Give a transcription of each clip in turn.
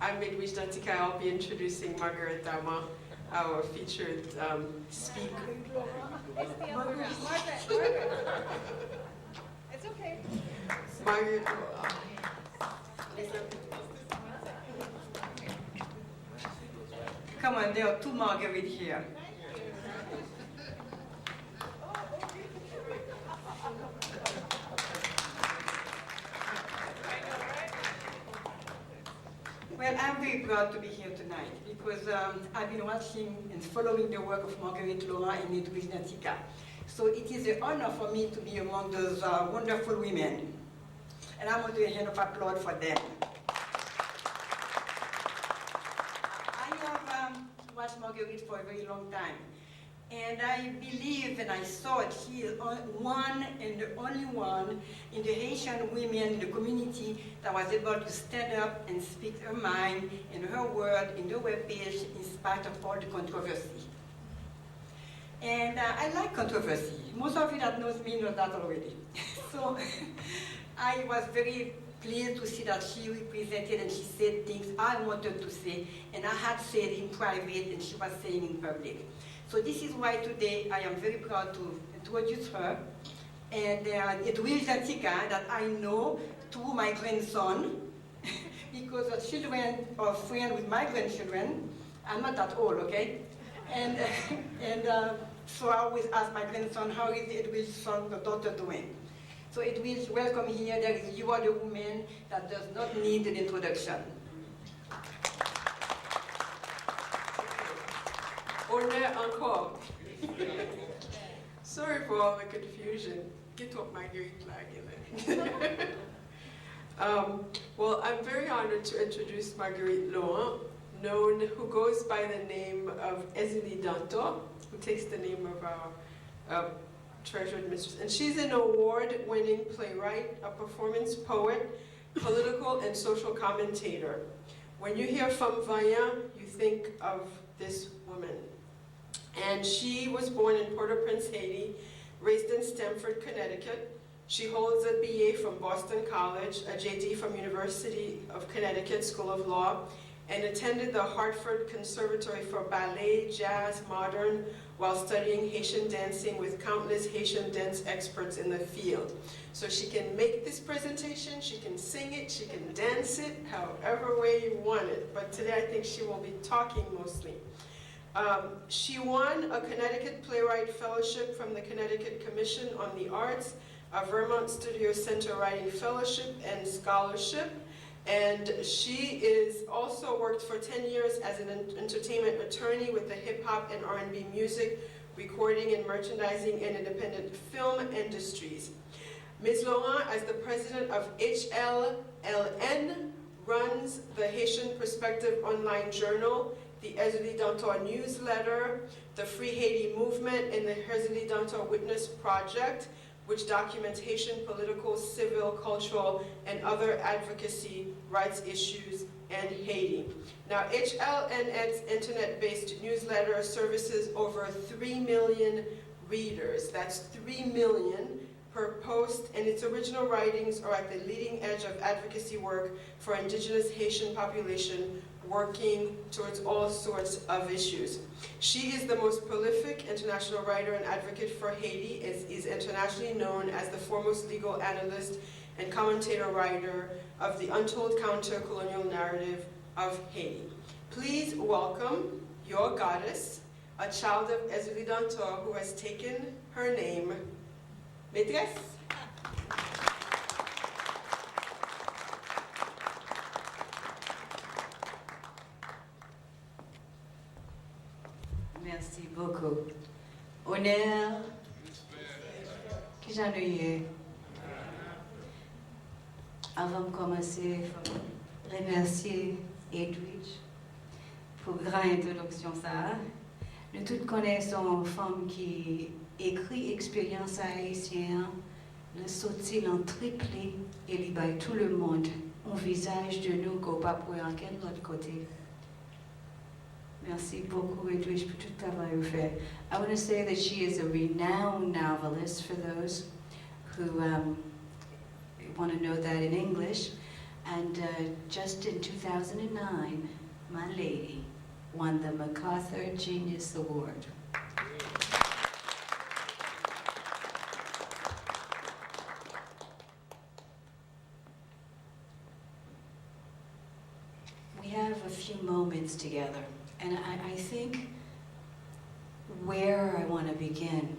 I'm Edwige Dantika. I'll be introducing Margaret Dama, our featured speaker. Margaret. It's okay. Margaret. Come on, there are two Margaret here. Well, I'm very proud to be here tonight because I've been watching and following the work of Marguerite Laurent and Edwige Dantika. So it is an honor for me to be among those wonderful women. And I want to do a hand of applause for them. I have watched Marguerite for a very long time. And I believe and I thought she is one and the only one in the Haitian women in the community that was able to stand up and speak her mind and her word in the webpage in spite of all the controversy. And I like controversy. Most of you that knows me know that already. So I was very pleased to see that she represented and she said things I wanted to say, and I had said in private and she was saying in public. So this is why today I am very proud to introduce her. And Edwige Dantika, that I know through my grandson, because the children are friends with my grandchildren. I'm not that old, okay? And so I always ask my grandson, how is Edwige's son, the daughter, doing? So Edwige, welcome here. You are the woman that does not need an introduction. Honneur encore. Sorry for all the confusion. Get up Marguerite flag. Well, I'm very honored to introduce Marguerite Laurent, who goes by the name of Èzili Dantò, who takes the name of our treasured mistress. And she's an award-winning playwright, a performance poet, political and social commentator. When you hear Femme Vaillant, you think of this woman. And she was born in Port-au-Prince, Haiti, raised in Stamford, Connecticut. She holds a BA from Boston College, a JD from University of Connecticut School of Law, and attended the Hartford Conservatory for Ballet, Jazz, Modern, while studying Haitian dancing with countless Haitian dance experts in the field. So she can make this presentation, she can sing it, she can dance it, however way you want it. But today I think she will be talking mostly. She won a Connecticut Playwright Fellowship from the Connecticut Commission on the Arts, a Vermont Studio Center Writing Fellowship and Scholarship, and she is also worked for 10 years as an entertainment attorney with the hip-hop and R&B music, recording and merchandising and independent film industries. Ms. Laurent, as the president of HLLN, runs the Haitian Perspective online journal, the Èzili Dantò newsletter, the Free Haiti movement, and the Èzili Dantò Witness Project, which documents Haitian political, civil, cultural, and other advocacy rights issues in Haiti. Now, HLN's internet-based newsletter services over 3 million readers. That's 3 million per post, and its original writings are at the leading edge of advocacy work for indigenous Haitian population working towards all sorts of issues. She is the most prolific international writer and advocate for Haiti, is internationally known as the foremost legal analyst and commentator writer of the untold counter-colonial narrative of Haiti. Please welcome your goddess, a child of Èzili Dantò who has taken her name, Maîtresse. Merci beaucoup. Honneur, que j'en ai eu. Avant de commencer, il faut remercier Edwige pour grande introduction. Ça. Nous tous connaissons une femme qui écrit expérience haïtienne, le sorti en triplé et il bat tout le monde un visage de nous qu'on pas pour en quel autre côté. Merci beaucoup, Edwige, pour tout le travail que vous faites. I want to say that she is a renowned novelist for those who want to know that in English. And just in 2009, my lady won the MacArthur Genius Award. We have a few moments together, and I think where I want to begin,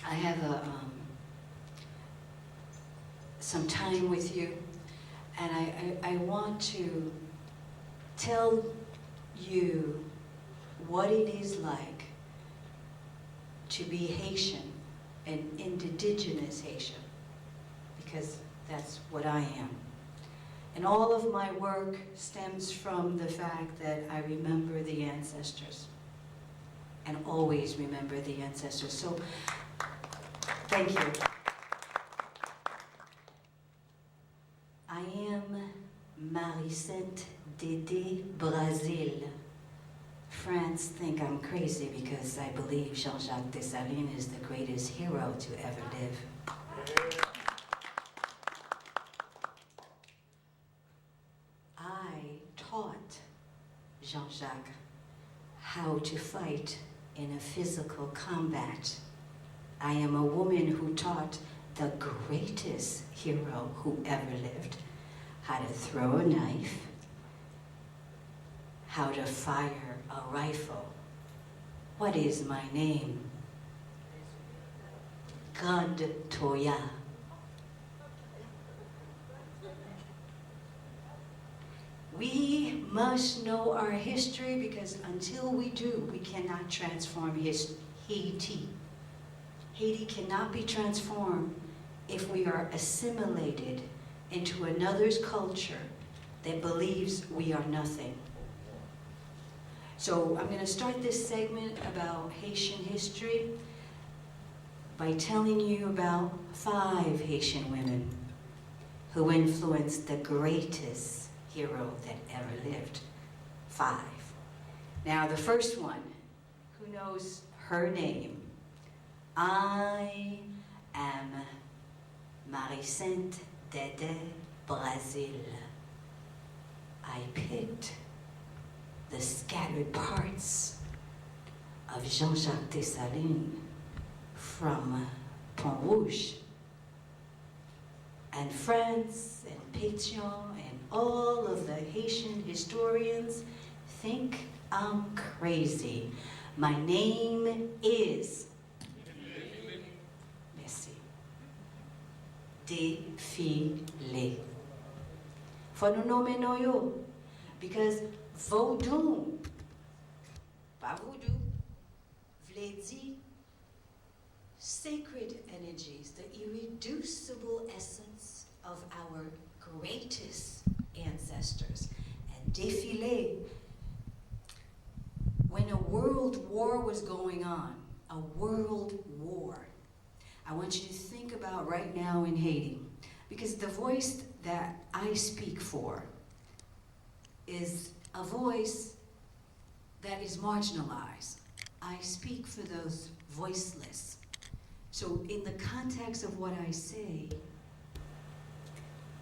I have some time with you, and I want to tell you what it is like to be Haitian and indigenous Haitian, because that's what I am. And all of my work stems from the fact that I remember the ancestors, and always remember the ancestors. So, thank you. I am Marie-Sainte Dédé Brazil. France think I'm crazy because I believe Jean-Jacques Dessalines is the greatest hero to ever live. I taught Jean-Jacques how to fight in a physical combat. I am a woman who taught the greatest hero who ever lived how to throw a knife, how to fire a rifle. What is my name? Grande Toya. We must know our history, because until we do, we cannot transform Haiti. Haiti cannot be transformed if we are assimilated into another's culture that believes we are nothing. So I'm going to start this segment about Haitian history by telling you about 5 Haitian women who influenced the greatest hero that ever lived. 5. Now the first one, who knows her name? I am Marie-Sainte Dédé Brazil. I picked the scattered parts of Jean-Jacques Dessalines from Pont Rouge, and France and Pétion and all of the Haitian historians think I'm crazy. My name is Défilé. For nous nommer no yo, because Vodou, pas voodoo, vle di sacred energies, the irreducible essence of our greatest ancestors. And défilé, when a world war was going on, a world war, I want you to think about right now in Haiti, because the voice that I speak for is a voice that is marginalized. I speak for those voiceless. So in the context of what I say,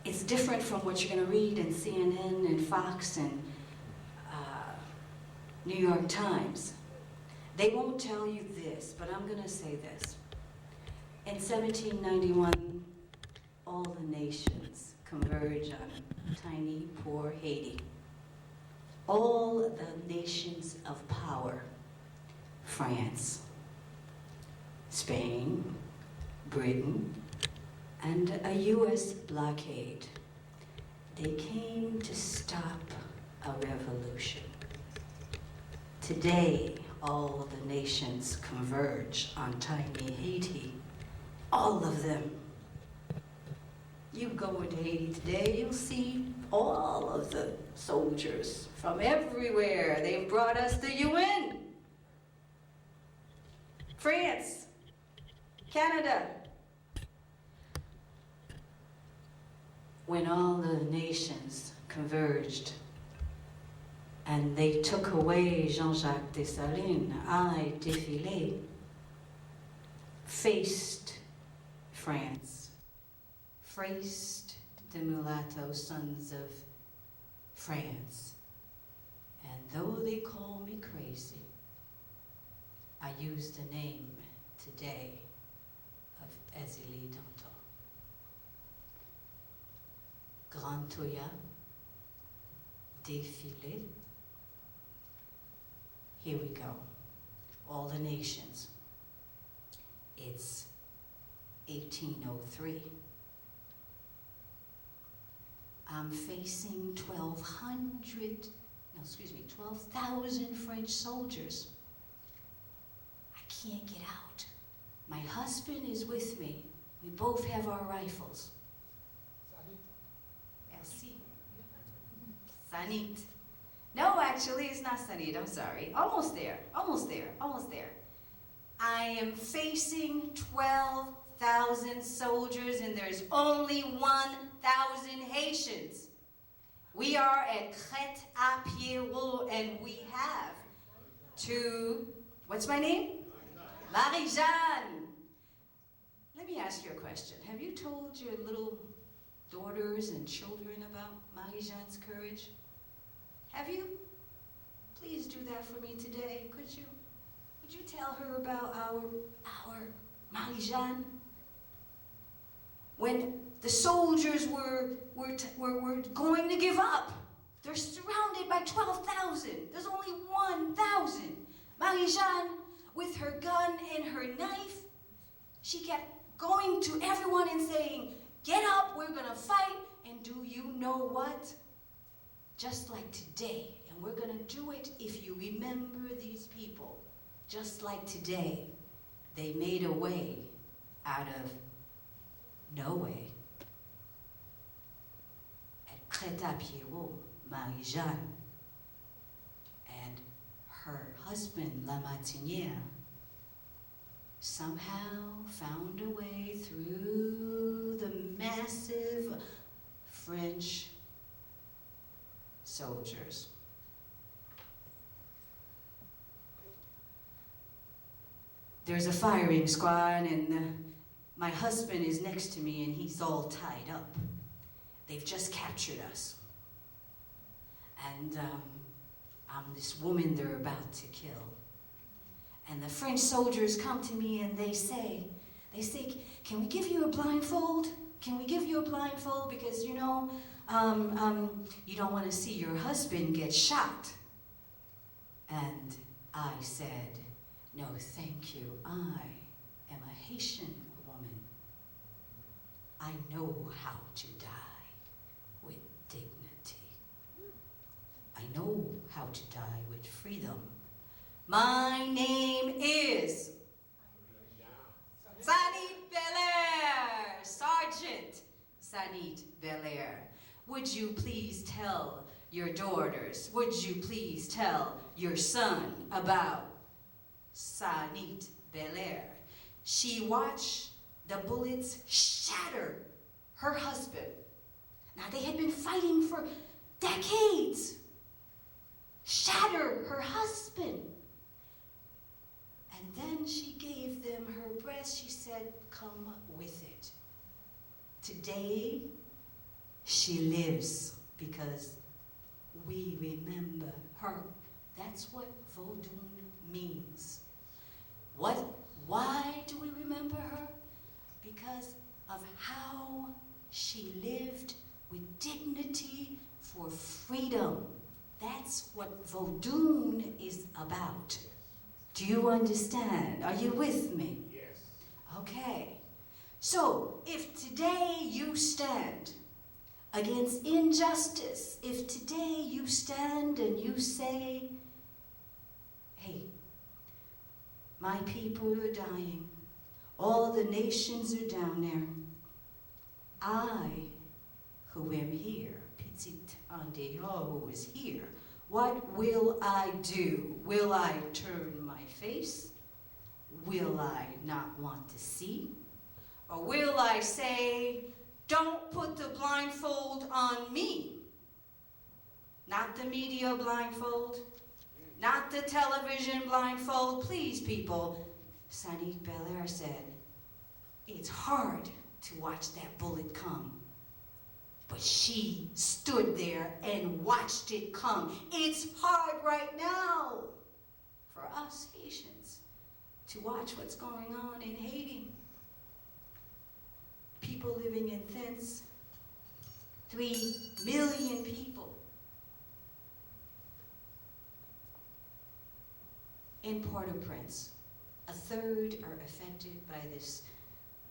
it's different from what you're going to read in CNN and Fox and New York Times. They won't tell you this, but I'm going to say this. In 1791, all the nations converge on tiny, poor Haiti. All the nations of power, France, Spain, Britain, and a US blockade, they came to stop a revolution. Today, all the nations converge on tiny Haiti. All of them. You go into Haiti today, you'll see all of the soldiers from everywhere. They've brought us the UN, France, Canada. When all the nations converged and they took away Jean-Jacques Dessalines, I, Défilé, faced France, faced the mulatto sons of France. And though they call me crazy, I use the name today of Èzili Dantò. Grand Toya, défilé. Here we go. All the nations. It's 1803. I'm facing 12,000 French soldiers. I can't get out. My husband is with me. We both have our rifles. Merci. Sanit. No, actually, it's not Sanit. I'm sorry. Almost there. Almost there. Almost there. I am facing 12,000 soldiers, and there's only 1,000 Haitians. We are at Crête-à-Pierrot, and we have two, what's my name? Marie-Jeanne. Let me ask you a question. Have you told your little daughters and children about Marie-Jeanne's courage? Have you? Please do that for me today, could you? Would you tell her about our Marie-Jeanne? When the soldiers were going to give up, they're surrounded by 12,000. There's only 1,000. Marie-Jeanne, with her gun and her knife, she kept going to everyone and saying, "Get up, we're gonna fight." And do you know what? Just like today, and we're gonna do it if you remember these people. Just like today, they made a way out of no way. At Crête-à-Pierrot, Marie-Jeanne and her husband, La Martinière, somehow found a way through the massive French soldiers. There's a firing squad, and my husband is next to me, and he's all tied up. They've just captured us. And I'm this woman they're about to kill. And the French soldiers come to me and they say, "Can we give you a blindfold? Can we give you a blindfold? Because, you know, you don't want to see your husband get shot." And I said, "No, thank you. I am a Haitian woman. I know how to die with dignity. I know how to die with freedom. My name is Sanit Bèlè, Sergeant Sanit Bèlè. Would you please tell your daughters, would you please tell your son about Sanit Bèlè?" She watched the bullets shatter her husband. Now, they had been fighting for decades. Shatter her husband. And then she gave them her breast. She said, "Come with it." Today, she lives because we remember her. That's what Vodun means. Why do we remember her? Because of how she lived with dignity for freedom. That's what Vodun is about. Do you understand? Are you with me? Yes. Okay. So, if today you stand against injustice, if today you stand and you say, "Hey, my people are dying. All the nations are down there. I, who am here, Petit Andéo, who is here, what will I do? Will I turn my face? Will I not want to see? Or will I say, don't put the blindfold on me? Not the media blindfold, not the television blindfold. Please, people." Sanit Bèlè said, "It's hard to watch that bullet come, but she stood there and watched it come. It's hard right now for us Haitians to watch what's going on in Haiti. People living in tents, 3 million people. In Port-au-Prince, a third are affected by this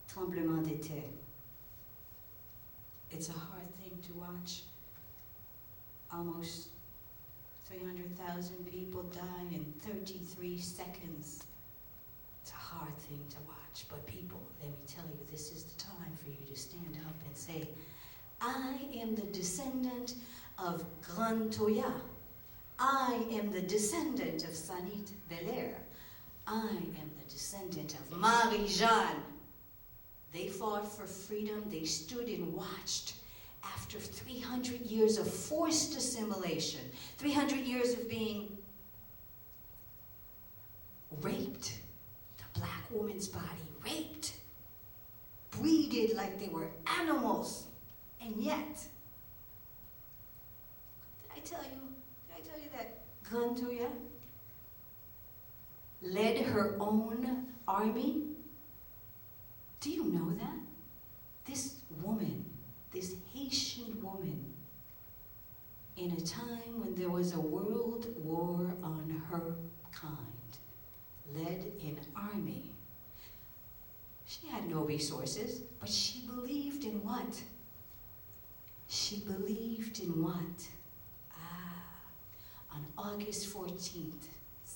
tremblement de terre. It's a hard thing to watch. Almost 300,000 people die in 33 seconds. It's a hard thing to watch, but people, let me tell you, this is the time for you to stand up and say, I am the descendant of Grand Toya. I am the descendant of Sanit, Bèlè. I am the descendant of Marie-Jeanne. They fought for freedom. They stood and watched after 300 years of forced assimilation, 300 years of being raped, the black woman's body raped, breeded like they were animals, and yet, did I tell you that Gantuya led her own army? Do you know that? This woman, this Haitian woman, in a time when there was a world war on her kind, led an army. She had no resources, but she believed in what? She believed in what? On August 14th,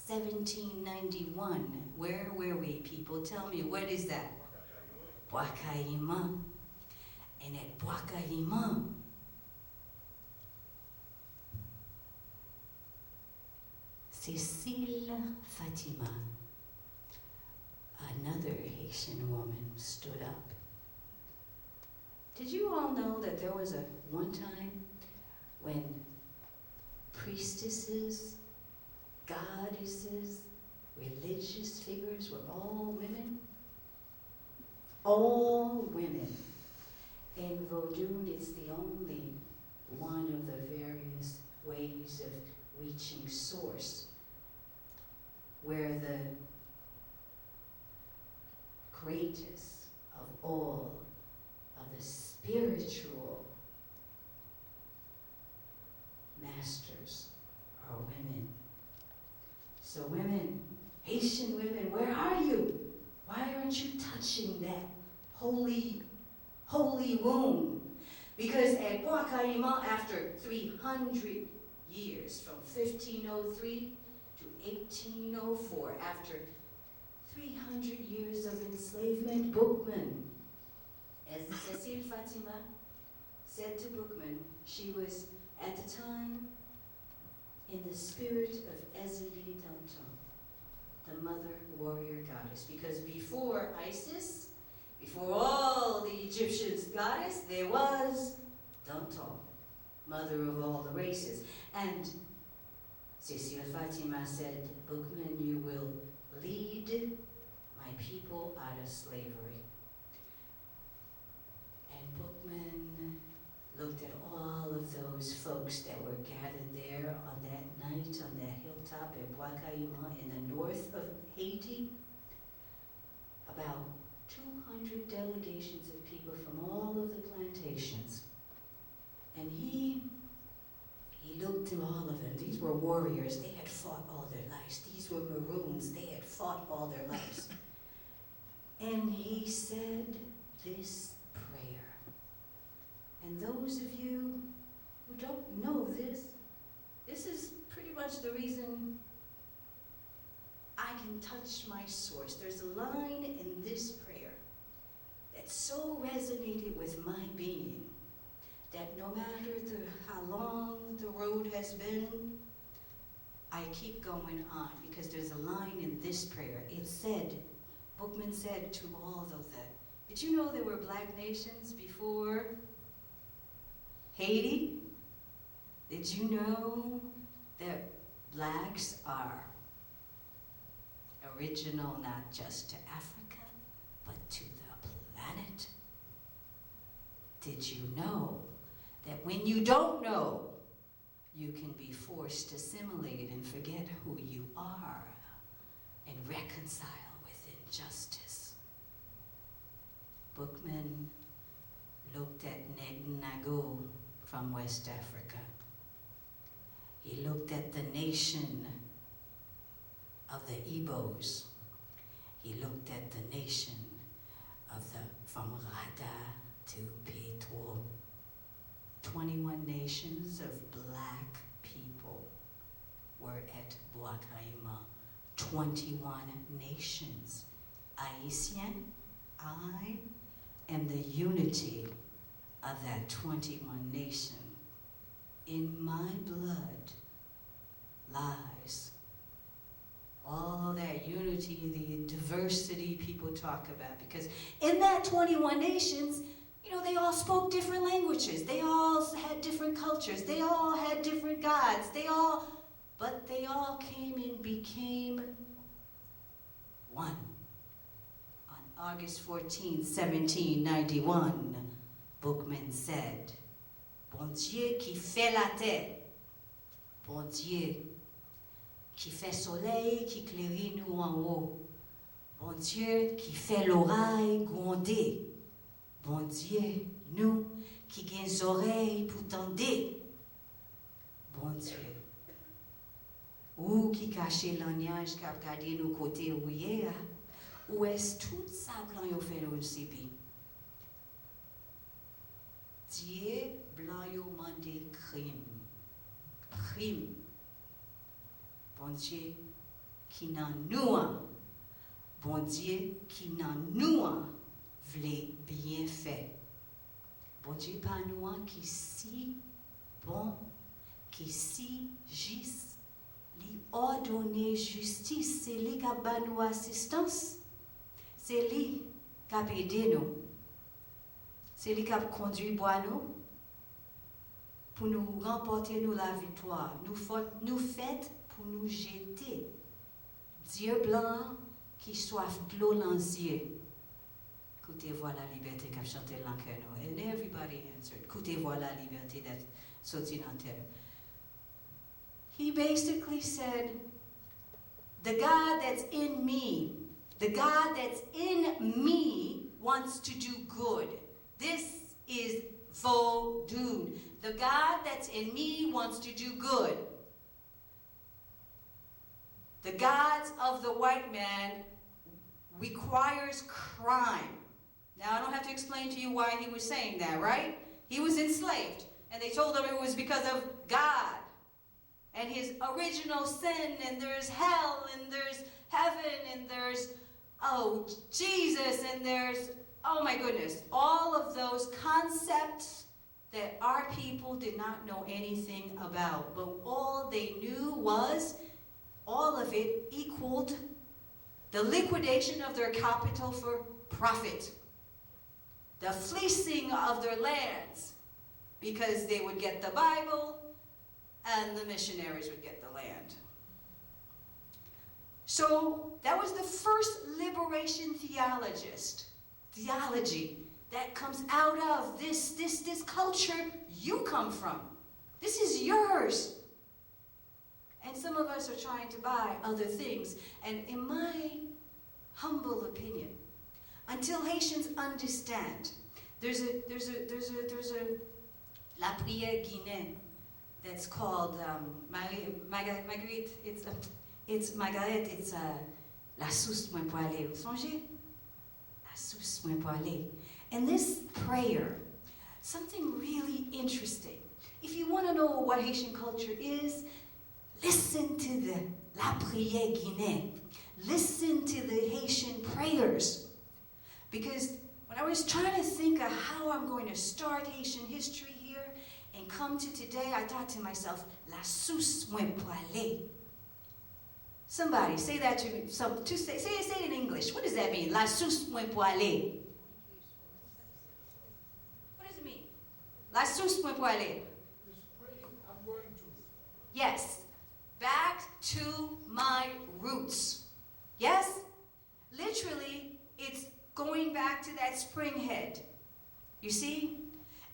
1791, where were we, people? Tell me, what is that? Bois-Caïman. And at Bois-Caïman, Cécile Fatima, another Haitian woman, stood up. Did you all know that there was one time when priestesses, goddesses, religious figures were all women? All women. In Vodun, it's the only one of the various ways of reaching source where the greatest of all of the spiritual masters are women. So women, Haitian women, where are you? Why aren't you touching that holy womb? Because at Bois-Caïman, after 300 years, from 1503 to 1804, after 300 years of enslavement, Bookman, as Cécile Fatima said to Bookman, she was at the time in the spirit of Èzili Dantò, the mother warrior goddess. Because before Isis, before all the Egyptians' goddess, there was Dantò, mother of all the races. And Cécile Fatima said, Bookman, you will lead my people out of slavery. And Bookman looked at all of those folks that were gathered there on that night on that hilltop at Bois-Caïman in the north of Haiti. About 200 delegations of people from all of the plantations. And he looked to all of them. These were warriors. They had fought all their lives. These were Maroons. They had fought all their lives. And he said this prayer. And those of you who don't know this is pretty much the reason I can touch my source. There's a line in this prayer that so resonated with my being that no matter how long the road has been, I keep going on, because there's a line in this prayer. It said, Bookman said to all of them, did you know there were black nations before Haiti? Did you know that blacks are original not just to Africa, but to the planet? Did you know that when you don't know, you can be forced to assimilate and forget who you are and reconcile with injustice. Bookman looked at Nago from West Africa. He looked at the nation of the Igbos. He looked at the nation of from Rada to Petro. 21 nations of black people were at Boakaima. 21 nations. Ayisyen, I am the unity of that 21 nation. In my blood lies all that unity, the diversity people talk about. Because in that 21 nations, you know, they all spoke different languages. They all had different cultures. They all had different gods. But they all came and became one. On August 14, 1791, Bookman said, Bon Dieu qui fait la terre, bon Dieu qui fait soleil, qui éclaire nous en haut, bon Dieu qui fait l'oreille gronder, bon Dieu, nous qui gagnons oreilles pour tendre, bon Dieu, ou qui cache l'ange qui a regardé nos côtés hier, où est-ce tout ça blanc yo fait nous sibi? Dieu blanc yo mande crime. Bon Dieu qui n'en nous, bon Dieu qui n'en nous vle bien fait. Bon Dieu pas nous qui si bon, qui si juste, lui ordonner justice, c'est lui qui a ba nous assistance, c'est lui qui a aidé nous, c'est lui qui a conduit bois nous pour nous remporter nous la victoire, nous fait pour nous jeter. Dieu blanc qui soif de l'eau dans les yeux. Écoutez-moi la liberté qu'a chanté l'enquête. And everybody answered. Écoutez-moi la liberté d'être sorti dans terre. He basically said, the God that's in me wants to do good. This is Vodun. The God that's in me wants to do good. The gods of the white man requires crime. Now, I don't have to explain to you why he was saying that, right? He was enslaved, and they told him it was because of God and his original sin, and there's hell, and there's heaven, and there's, Jesus, and there's, oh my goodness, all of those concepts that our people did not know anything about. But all they knew was all of it equaled the liquidation of their capital for profit, the fleecing of their lands, because they would get the Bible and the missionaries would get the land. So that was the first liberation theology that comes out of this culture you come from. This is yours. And some of us are trying to buy other things. And in my humble opinion, until Haitians understand, there's a La Prière Guinéenne that's called Marguerite. It's Margaret. It's La Souce Moins Poilée. Vous songez? La Souce Moins Poilée. And this prayer, something really interesting. If you want to know what Haitian culture is, listen to the La Prière Guinéenne. Listen to the Haitian prayers. Because when I was trying to think of how I'm going to start Haitian history here and come to today, I thought to myself, La Souce Moins Poilée. Somebody say that to me. Say it in English. What does that mean? La Souce Moins Poilée. What does it mean? La Souce Moins Poilée. Yes. Back to my roots. Yes? Literally, it's going back to that spring head. You see?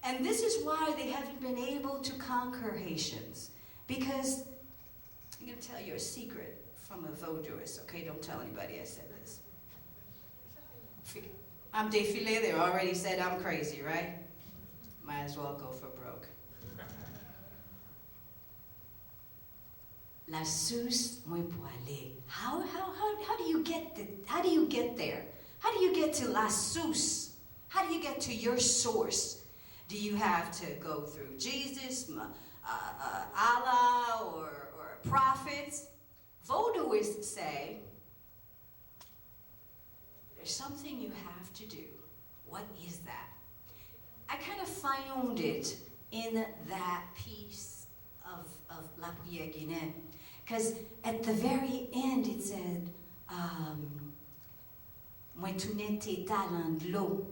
And this is why they haven't been able to conquer Haitians. Because, I'm going to tell you a secret from a vaudouist, okay? Don't tell anybody I said this. I'm défilé, they already said I'm crazy, right? Might as well go for broke. La source moi pour aller. How do you get there? How do you get to la source? How do you get to your source? Do you have to go through Jesus, Allah, or prophets? Vaudouists say there's something you have to do. What is that? I kind of found it in that piece of La Prière Guinéenne. Because at the very end it said, Mwen toune te talan de l'eau.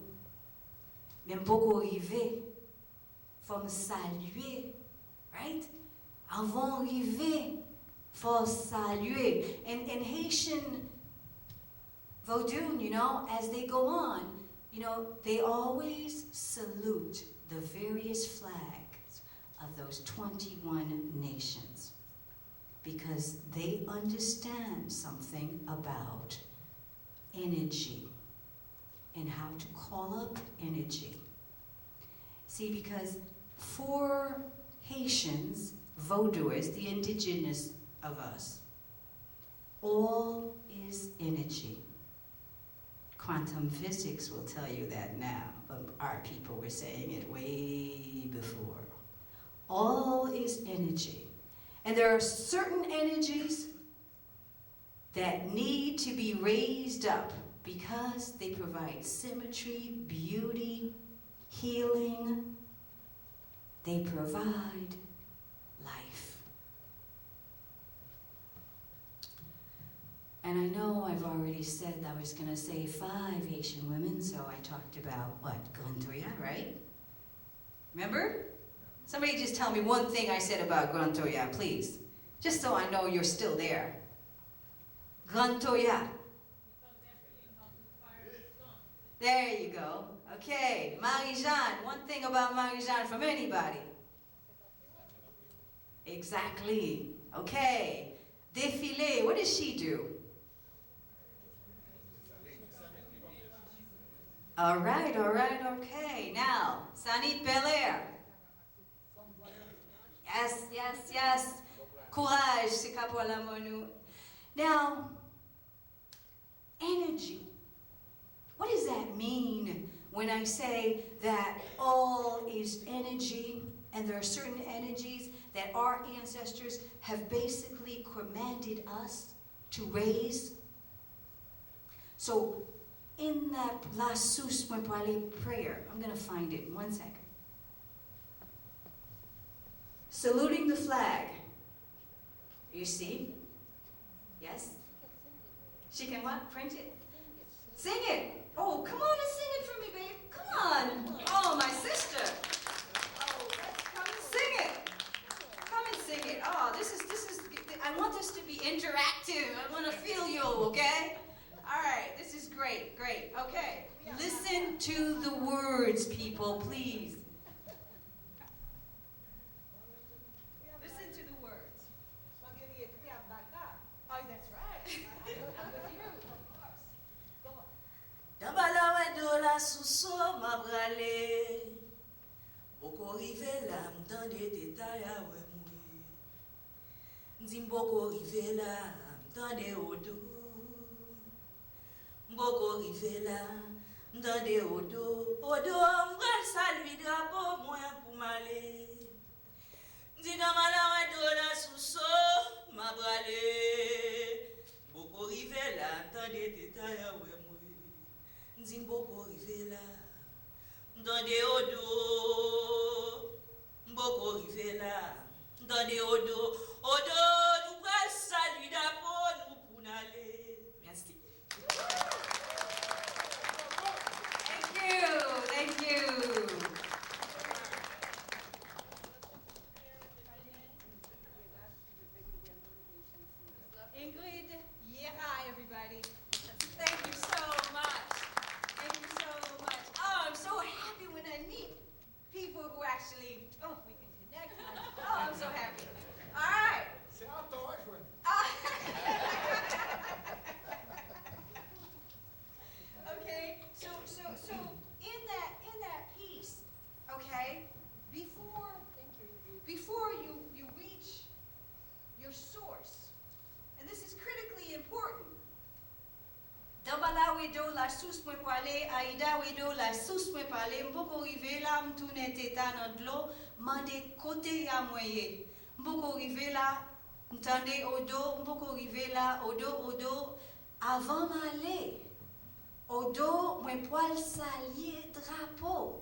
Men poko rive, faut me saluer. Right? Avant rive, faut saluer. And in Haitian Vodou, you know, as they go on, you know, they always salute the various flags of those 21 nations because they understand something about energy and how to call up energy. See, because for Haitians, Vodouists, the indigenous of us, all is energy. Quantum physics will tell you that now, but our people were saying it way before. All is energy. And there are certain energies that need to be raised up because they provide symmetry, beauty, healing. They provide life. And I know I've already said I was going to say 5 Haitian women, so I talked about, what, Grantoya, right? Remember? Somebody just tell me one thing I said about Grantoya, please. Just so I know you're still there. Grantoya. There you go. Okay, Marie-Jeanne. One thing about Marie-Jeanne from anybody. Exactly. Okay. Défilé. What does she do? All right, okay. Now, Sanit, Bèlè. Yes. Courage, c'est pour l'amour. Now, energy. What does that mean when I say that all is energy and there are certain energies that our ancestors have basically commanded us to raise? So, in that La Sus Mwepale prayer, I'm going to find it. 1 second. Saluting the flag. You see? Yes? She can what? Print it? Sing it! Oh, come on and sing it for me, babe. Come on! Oh, my sister! Oh, sing it! Come and sing it. Oh, this is, I want this to be interactive. I want to feel you, okay? All right, this is great. Okay, listen to the words, people, please. Listen to the words. Oh, that's right. I'm with you. Of course. Go on. Dabalawe do la suso mabrale. Boko rive la mtande tetaya we mwe. Nzimboko rive la mtande odo. Mboko rive la mtande odo. Odo mbral salui drapo mwen pou male. Nzidamalawe do la suso mabrale. Mboko rive la mtande tetaya we mwe. Nzimboko rive la mtande odo. Mboko rive la mtande odo. Odo nou pral salui drapo nou pou nale. Merci. Thank you. Ingrid, yeah, hi, everybody. Thank you so much. Oh, I'm so happy when I meet wedo la sous mwen pale, Aida wedo la sous mwen pale, mpoko rive la mtoune teta nan dlo, mande kote ya mwenye. Mpoko rive la, mtande odo, mpoko rive la, odo, avant male. Odo mwen poil salye drapeau.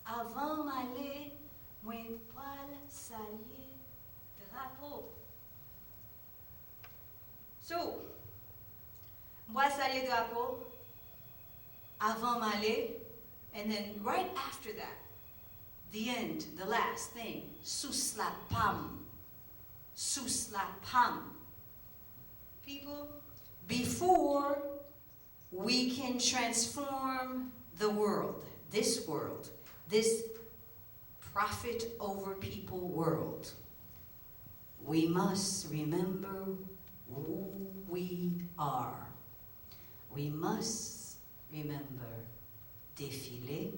Avant male, mwen poil salye drapeau. So, mwen salye drapeau, avant male, and then right after that, the end, the last thing, sous la pam. Sous la pam. People, before we can transform the world, this profit over people world, we must remember who we are. We must remember Défilé,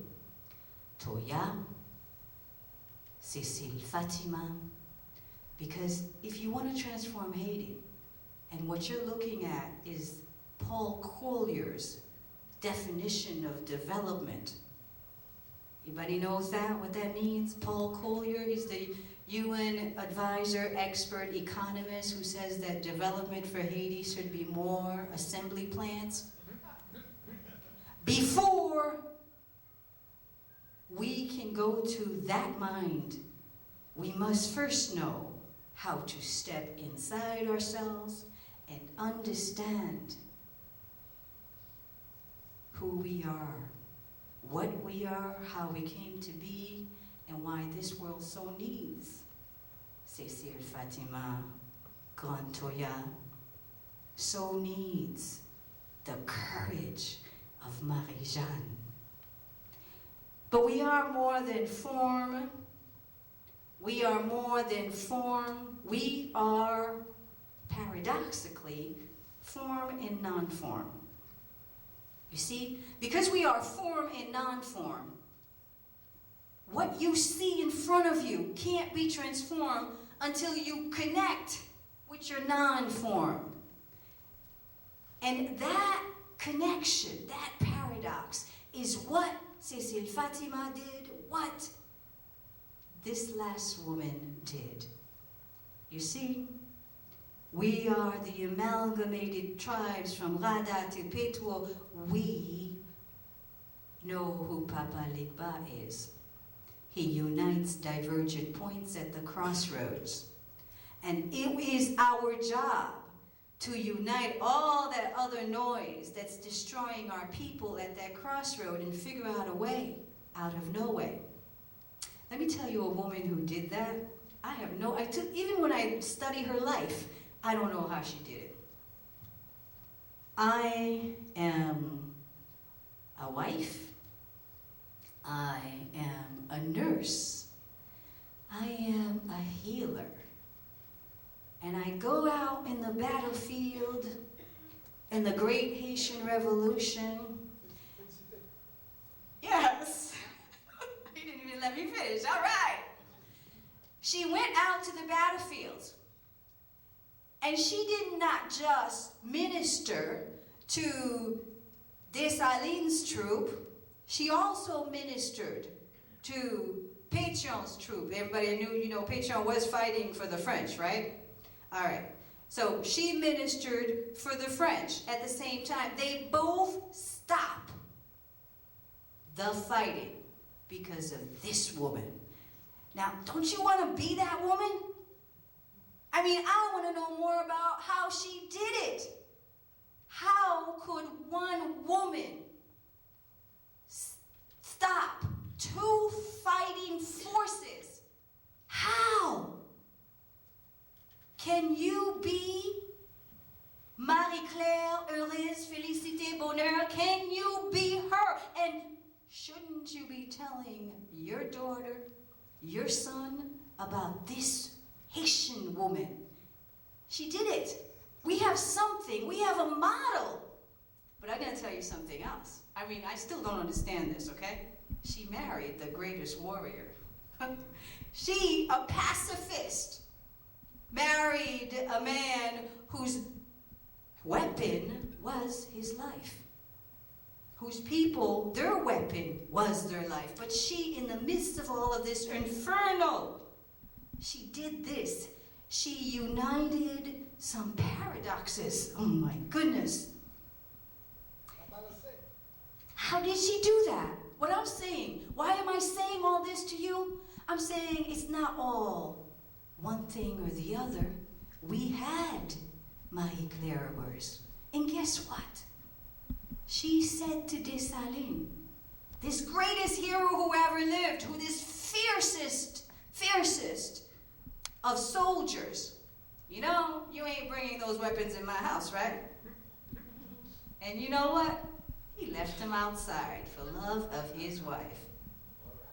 Toya, Cécile Fatima, because if you want to transform Haiti, and what you're looking at is Paul Collier's definition of development. Anybody knows that, what that means? Paul Collier, he's the UN advisor, expert, economist who says that development for Haiti should be more assembly plants. Before we can go to that mind, we must first know how to step inside ourselves and understand who we are, what we are, how we came to be, and why this world so needs Cécile Fatima, Grand Toya, so needs the courage of Marie-Jeanne. But we are more than form. We are more than form. We are, paradoxically, form and non-form. You see, because we are form and non-form, what you see in front of you can't be transformed until you connect with your non-form. And that connection, that paradox, is what Cécile Fatima did, what this last woman did. You see, we are the amalgamated tribes from Rada to Petwo. We know who Papa Legba is. He unites divergent points at the crossroads. And it is our job to unite all that other noise that's destroying our people at that crossroad and figure out a way out of no way. Let me tell you a woman who did that. Even when I study her life, I don't know how she did it. I am a wife. I am a nurse. I am a healer. And I go out in the battlefield in the Great Haitian Revolution. Yes. You didn't even let me finish. All right. She went out to the battlefields. And she did not just minister to Dessalines' troop. She also ministered to Pétion's troop. Everybody knew, Pétion was fighting for the French, right? All right. So she ministered for the French at the same time. They both stopped the fighting because of this woman. Now, don't you want to be that woman? I mean, I want to know more about how she did it. How could one woman stop two fighting forces? How? Can you be Marie-Claire, heureuse, félicité, bonheur? Can you be her? And shouldn't you be telling your daughter, your son, about this Haitian woman? She did it. We have something. We have a model. But I'm going to tell you something else. I mean, I still don't understand this, okay? She married the greatest warrior. She, a pacifist, married a man whose weapon was his life, whose people, their weapon was their life. But she, in the midst of all of this inferno, she did this. She united some paradoxes. Oh my goodness. How did she do that? What I'm saying, why am I saying all this to you? I'm saying it's not all one thing or the other. We had Marie Claire Worse. And guess what? She said to Dessalines, this greatest hero who ever lived, who this fiercest of soldiers, you know, you ain't bringing those weapons in my house, right? And you know what? He left them outside for love of his wife.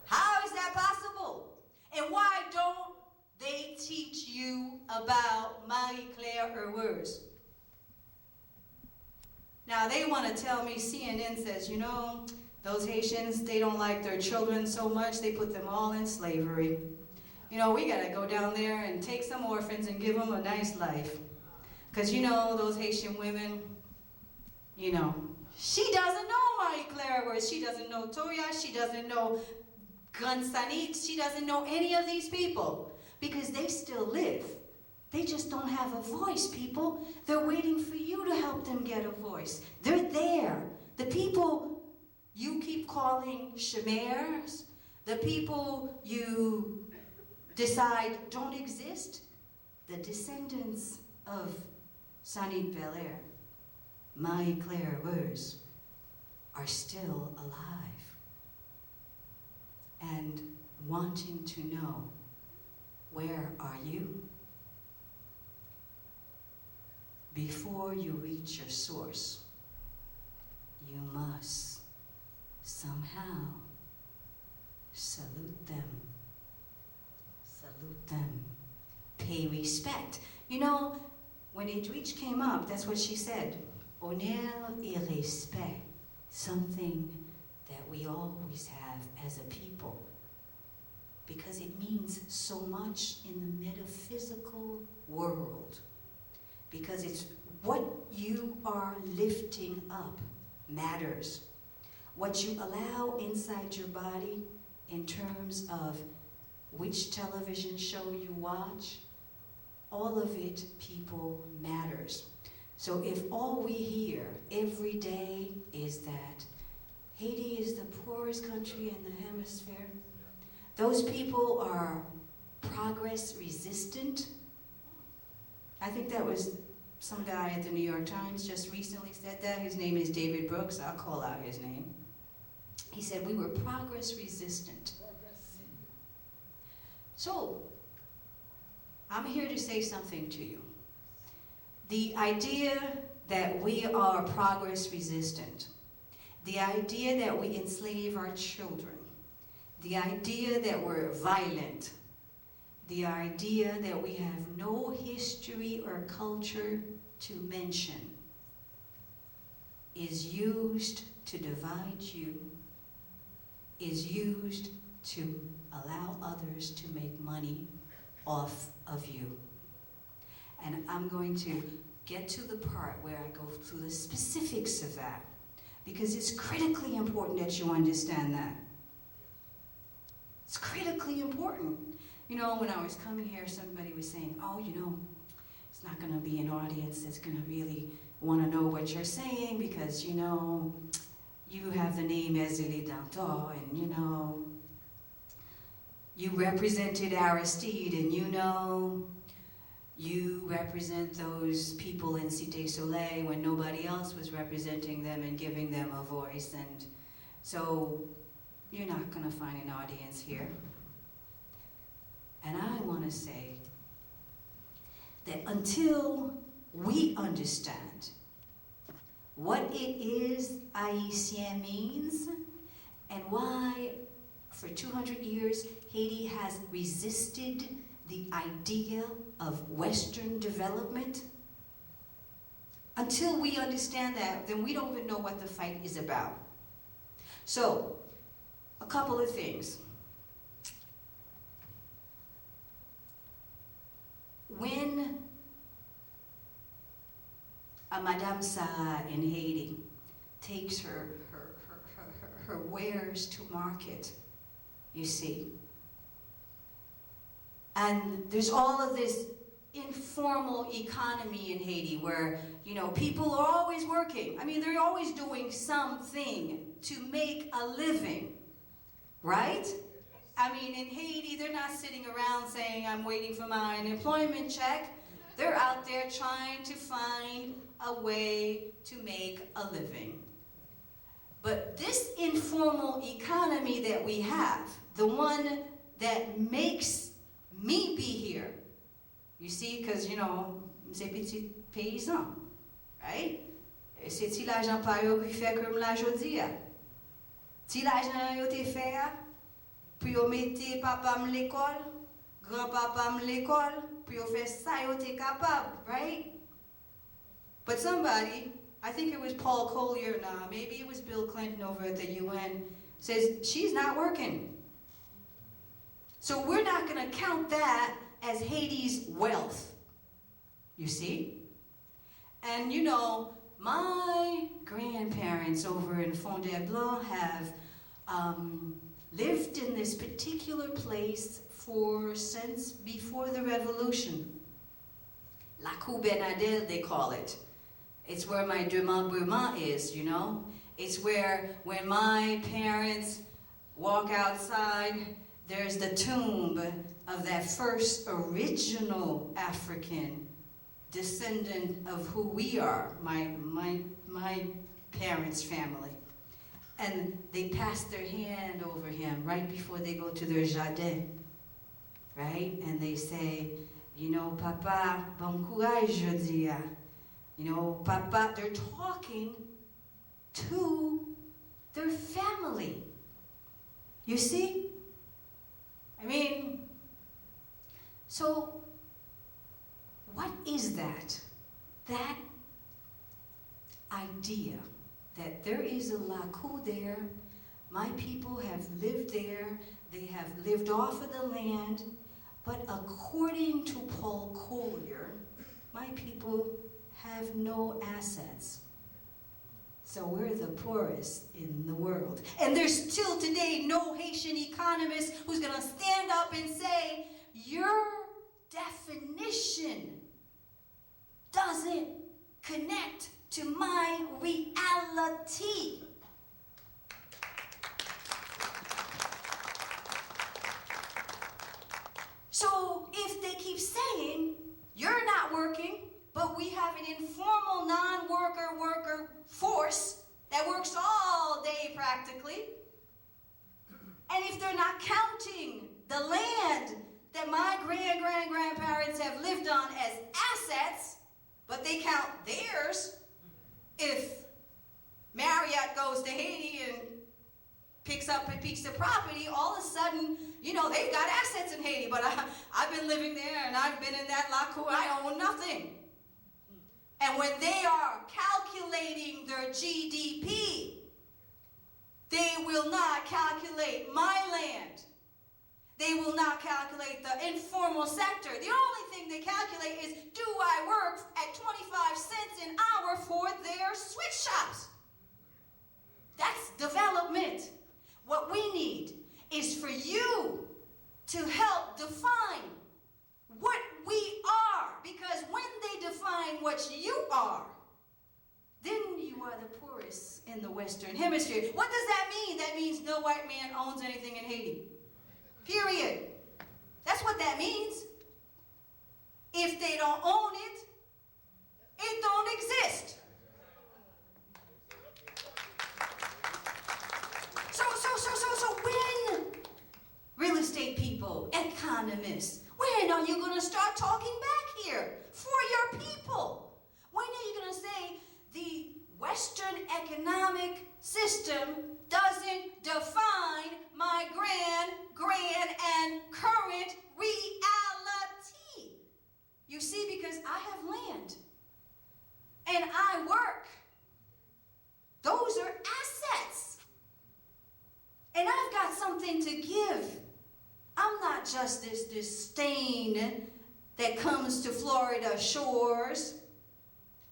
How is that possible? And why don't they teach you about Marie Claire Worse? Now, they want to tell me, CNN says, you know, those Haitians, they don't like their children so much, they put them all in slavery. You know, we got to go down there and take some orphans and give them a nice life. Because, you know, those Haitian women, you know, she doesn't know Marie Claire Worse. She doesn't know Toya. She doesn't know Sanit. She doesn't know any of these people because they still live. They just don't have a voice, people. They're waiting for you to help them get a voice. They're there. The people you keep calling chimères, the people you decide don't exist, the descendants of Sanit Bèlè, Marie Claire Worse, are still alive and wanting to know, where are you? Before you reach your source, you must somehow salute them. Salute them. Pay respect. You know, when Edwidge came up, that's what she said. Honneur et respect. Something that we always have as a people. Because it means so much in the metaphysical world. Because it's what you are lifting up matters. What you allow inside your body in terms of which television show you watch, all of it, people, matters. So if all we hear every day is that Haiti is the poorest country in the hemisphere, those people are progress resistant. I think that was some guy at the New York Times just recently said that. His name is David Brooks. I'll call out his name. He said we were progress resistant. So, I'm here to say something to you. The idea that we are progress resistant, the idea that we enslave our children, the idea that we're violent, the idea that we have no history or culture to mention is used to divide you, is used to allow others to make money off of you. And I'm going to get to the part where I go through the specifics of that, because it's critically important that you understand that. It's critically important. You know, when I was coming here, somebody was saying, oh, you know, it's not going to be an audience that's going to really want to know what you're saying because, you know, you have the name Èzili Dantò, and, you know, you represented Aristide, and, you know, you represent those people in Cité Soleil when nobody else was representing them and giving them a voice, and so you're not going to find an audience here. And I want to say that until we understand what it is Ayisyen means and why for 200 years Haiti has resisted the idea of Western development, until we understand that, then we don't even know what the fight is about. So, a couple of things. When Madame Sarah in Haiti takes her wares to market, you see. And there's all of this informal economy in Haiti where, you know, people are always working. I mean, they're always doing something to make a living, right? I mean, in Haiti, they're not sitting around saying, I'm waiting for my unemployment check. They're out there trying to find a way to make a living. But this informal economy that we have, the one that makes me be here, you see, because, you know, c'est petit paysan, right? C'est ti l'argent pa yo qui fait comme la jodi a. Ti l'argent yo te fait a, puis yo mette papa m l'école, grand-papa m l'école, puis yo fait ça yo te capable, right? But somebody, I think it was Paul Collier now, maybe it was Bill Clinton over at the UN, says she's not working. So we're not going to count that as Haiti's wealth, you see? And you know, my grandparents over in Fond-des-Blancs have lived in this particular place since before the revolution. La Cour Bernadette, they call it. It's where my démembrement is, you know? It's where when my parents walk outside, there's the tomb of that first original African descendant of who we are, my parents' family. And they pass their hand over him right before they go to their jardin, right? And they say, you know, Papa, bon courage jodi a. You know, Papa, they're talking to their family. You see? I mean, so what is that? That idea that there is a laku there, my people have lived there, they have lived off of the land, but according to Paul Collier, my people have no assets. So we're the poorest in the world. And there's still today no Haitian economist who's going to stand up and say, your definition doesn't connect to my reality. So if they keep saying, you're not working, but we have an informal non-worker force that works all day practically. And if they're not counting the land that my grandparents have lived on as assets, but they count theirs, if Marriott goes to Haiti and picks up a piece of property, all of a sudden, you know, they've got assets in Haiti, but I've been living there and I've been in that laku, I own nothing. And when they are calculating their GDP, they will not calculate my land. They will not calculate the informal sector. The only thing they calculate is, do I work at 25 cents an hour for their switch shops? That's development. What we need is for you to help define what we are, because when they define what you are, then you are the poorest in the Western Hemisphere. What does that mean? That means no white man owns anything in Haiti. Period. That's what that means. If they don't own it, it don't exist. So when real estate people, economists, when are you going to start talking back here for your people? When are you going to say the Western economic system doesn't define my grand, and current reality? You see, because I have land and I work. Those are assets. And I've got something to give. I'm not just this stain that comes to Florida shores.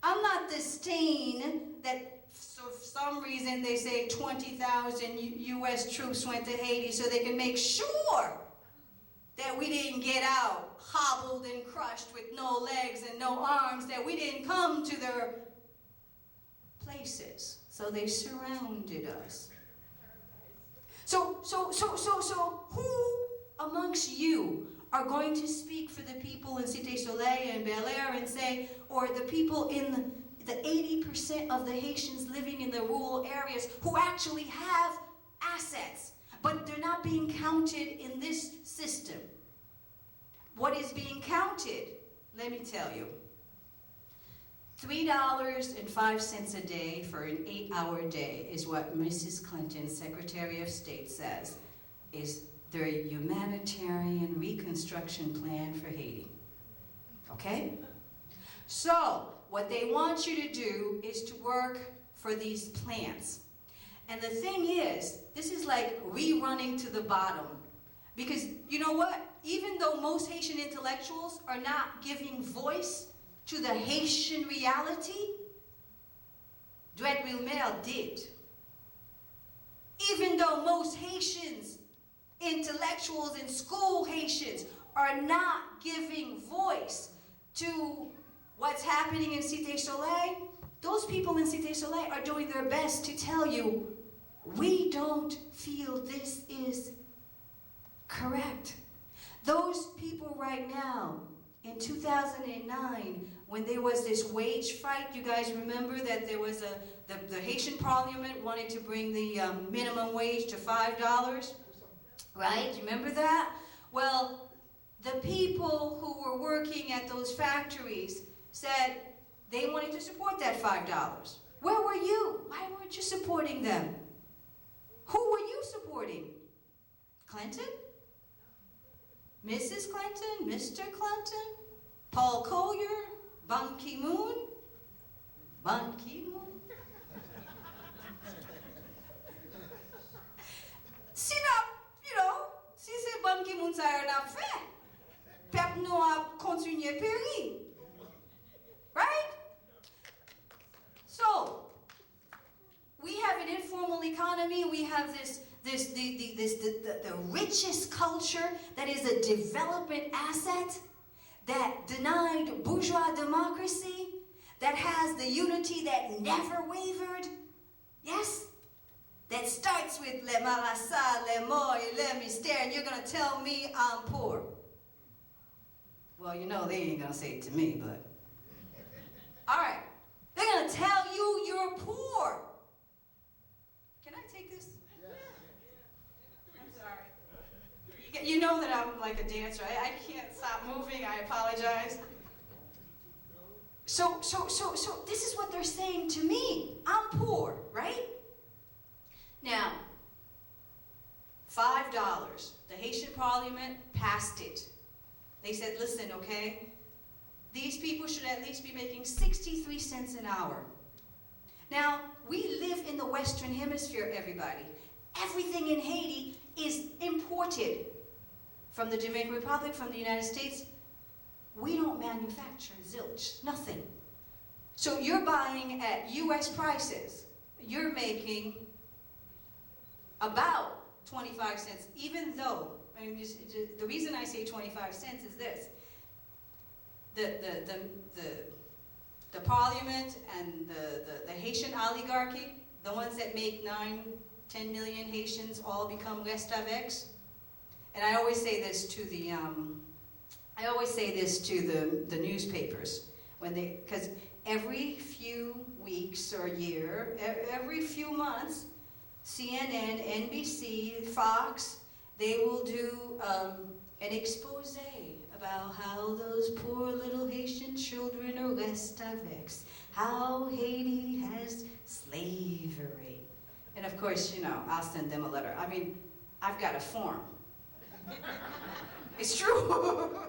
I'm not disdain that for some reason they say 20,000 U.S. troops went to Haiti so they can make sure that we didn't get out hobbled and crushed with no legs and no arms, that we didn't come to their places. So they surrounded us. So who amongst you are going to speak for the people in Cité Soleil and Bèlè and say, or the people in the 80% of the Haitians living in the rural areas who actually have assets, but they're not being counted in this system? What is being counted? Let me tell you. $3.05 a day for an 8-hour day is what Mrs. Clinton, Secretary of State, says is their humanitarian reconstruction plan for Haiti. Okay? So, what they want you to do is to work for these plants. And the thing is, this is like rerunning to the bottom. Because, you know what? Even though most Haitian intellectuals are not giving voice to the Haitian reality, Dred Wilmer did. Even though most Haitians, intellectuals and school Haitians, are not giving voice to what's happening in Cité Soleil, those people in Cité Soleil are doing their best to tell you, we don't feel this is correct. Those people right now, in 2009, when there was this wage fight, you guys remember that there was the Haitian Parliament wanted to bring the minimum wage to $5, right? You remember that? Well, the people who were working at those factories said they wanted to support that $5. Where were you? Why weren't you supporting them? Who were you supporting? Clinton? Mrs. Clinton? Mr. Clinton? Paul Collier? Ban Ki-moon? Ban Ki-moon? Si c'est Ban Ki-moon ça yon ap fait, pep nou ap kontinye péri. Right? So, we have an informal economy, we have the richest culture that is a development asset that denied bourgeois democracy, that has the unity that never wavered. Yes? That starts with le marasa, le mo, le mystère, and you're going to tell me I'm poor. Well, you know they ain't going to say it to me, but... All right. They're going to tell you you're poor. Can I take this? I'm sorry. You know that I'm like a dancer. I can't stop moving. I apologize. So this is what they're saying to me. I'm poor, right? Now, $5. The Haitian Parliament passed it. They said, listen, okay, these people should at least be making 63 cents an hour. Now, we live in the Western Hemisphere, everybody. Everything in Haiti is imported from the Dominican Republic, from the United States. We don't manufacture zilch, nothing. So you're buying at U.S. prices. You're making about 25 cents, even though, I mean, the reason I say 25 cents is this. The parliament and the Haitian oligarchy, the ones that make 9-10 million Haitians all become rest avec. And I always say this to the newspapers when they, because every few weeks or year, every few months, CNN, NBC, Fox, they will do an expose about how those poor little Haitian children are rest avec, how Haiti has slavery. And of course, you know, I'll send them a letter. I mean, I've got a form. It's true.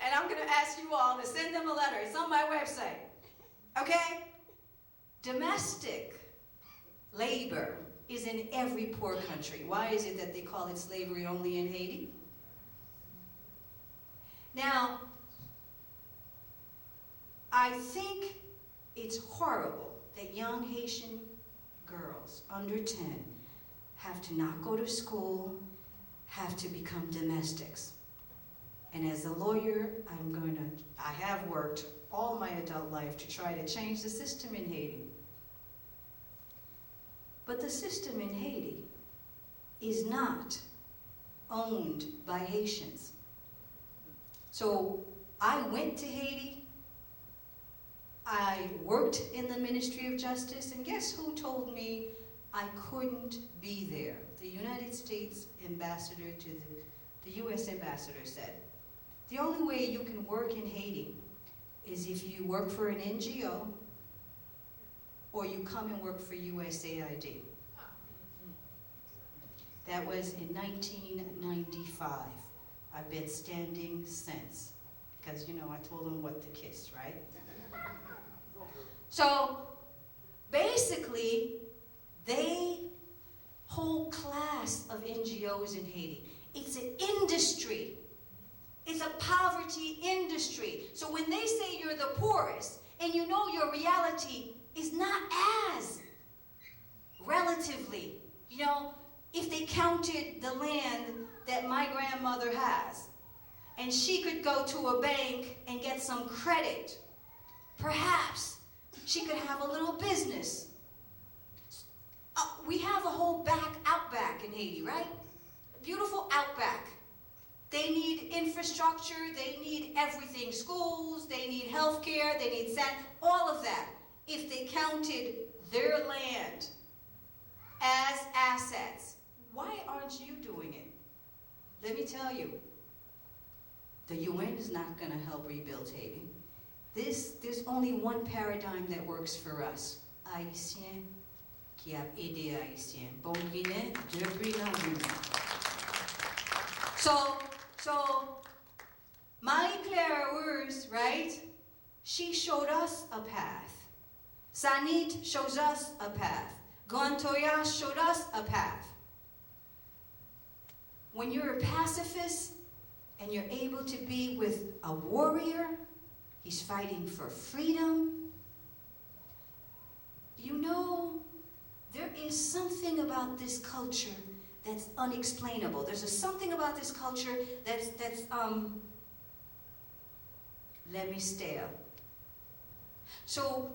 And I'm going to ask you all to send them a letter. It's on my website. Okay? Domestic labor is in every poor country. Why is it that they call it slavery only in Haiti? Now, I think it's horrible that young Haitian girls under 10 have to not go to school, have to become domestics. And as a lawyer, I have worked all my adult life to try to change the system in Haiti. But the system in Haiti is not owned by Haitians. So I went to Haiti, I worked in the Ministry of Justice, and guess who told me I couldn't be there? The United States ambassador to the US ambassador said, the only way you can work in Haiti is if you work for an NGO or you come and work for USAID. That was in 1995. I've been standing since, because, you know, I told them what to kiss, right? So, basically, they whole class of NGOs in Haiti. It's an industry. It's a poverty industry. So when they say you're the poorest, and you know your reality is not as relatively, you know, if they counted the land that my grandmother has, and she could go to a bank and get some credit, perhaps she could have a little business. We have a whole outback in Haiti, right? Beautiful outback. They need infrastructure, they need everything. Schools, they need healthcare, they need all of that. If they counted their land as assets, why aren't you doing it? Let me tell you, the UN is not going to help rebuild Haiti. There's only one paradigm that works for us. Ayisyen qui a aidé Ayisyen. Bon Guinée, depuis la Guinée. So, Marie-Claire Urs, right? She showed us a path. Sanit shows us a path. Gontoya showed us a path. When you're a pacifist and you're able to be with a warrior, he's fighting for freedom. You know, there is something about this culture that's unexplainable. There's something about this culture that's let me stare. So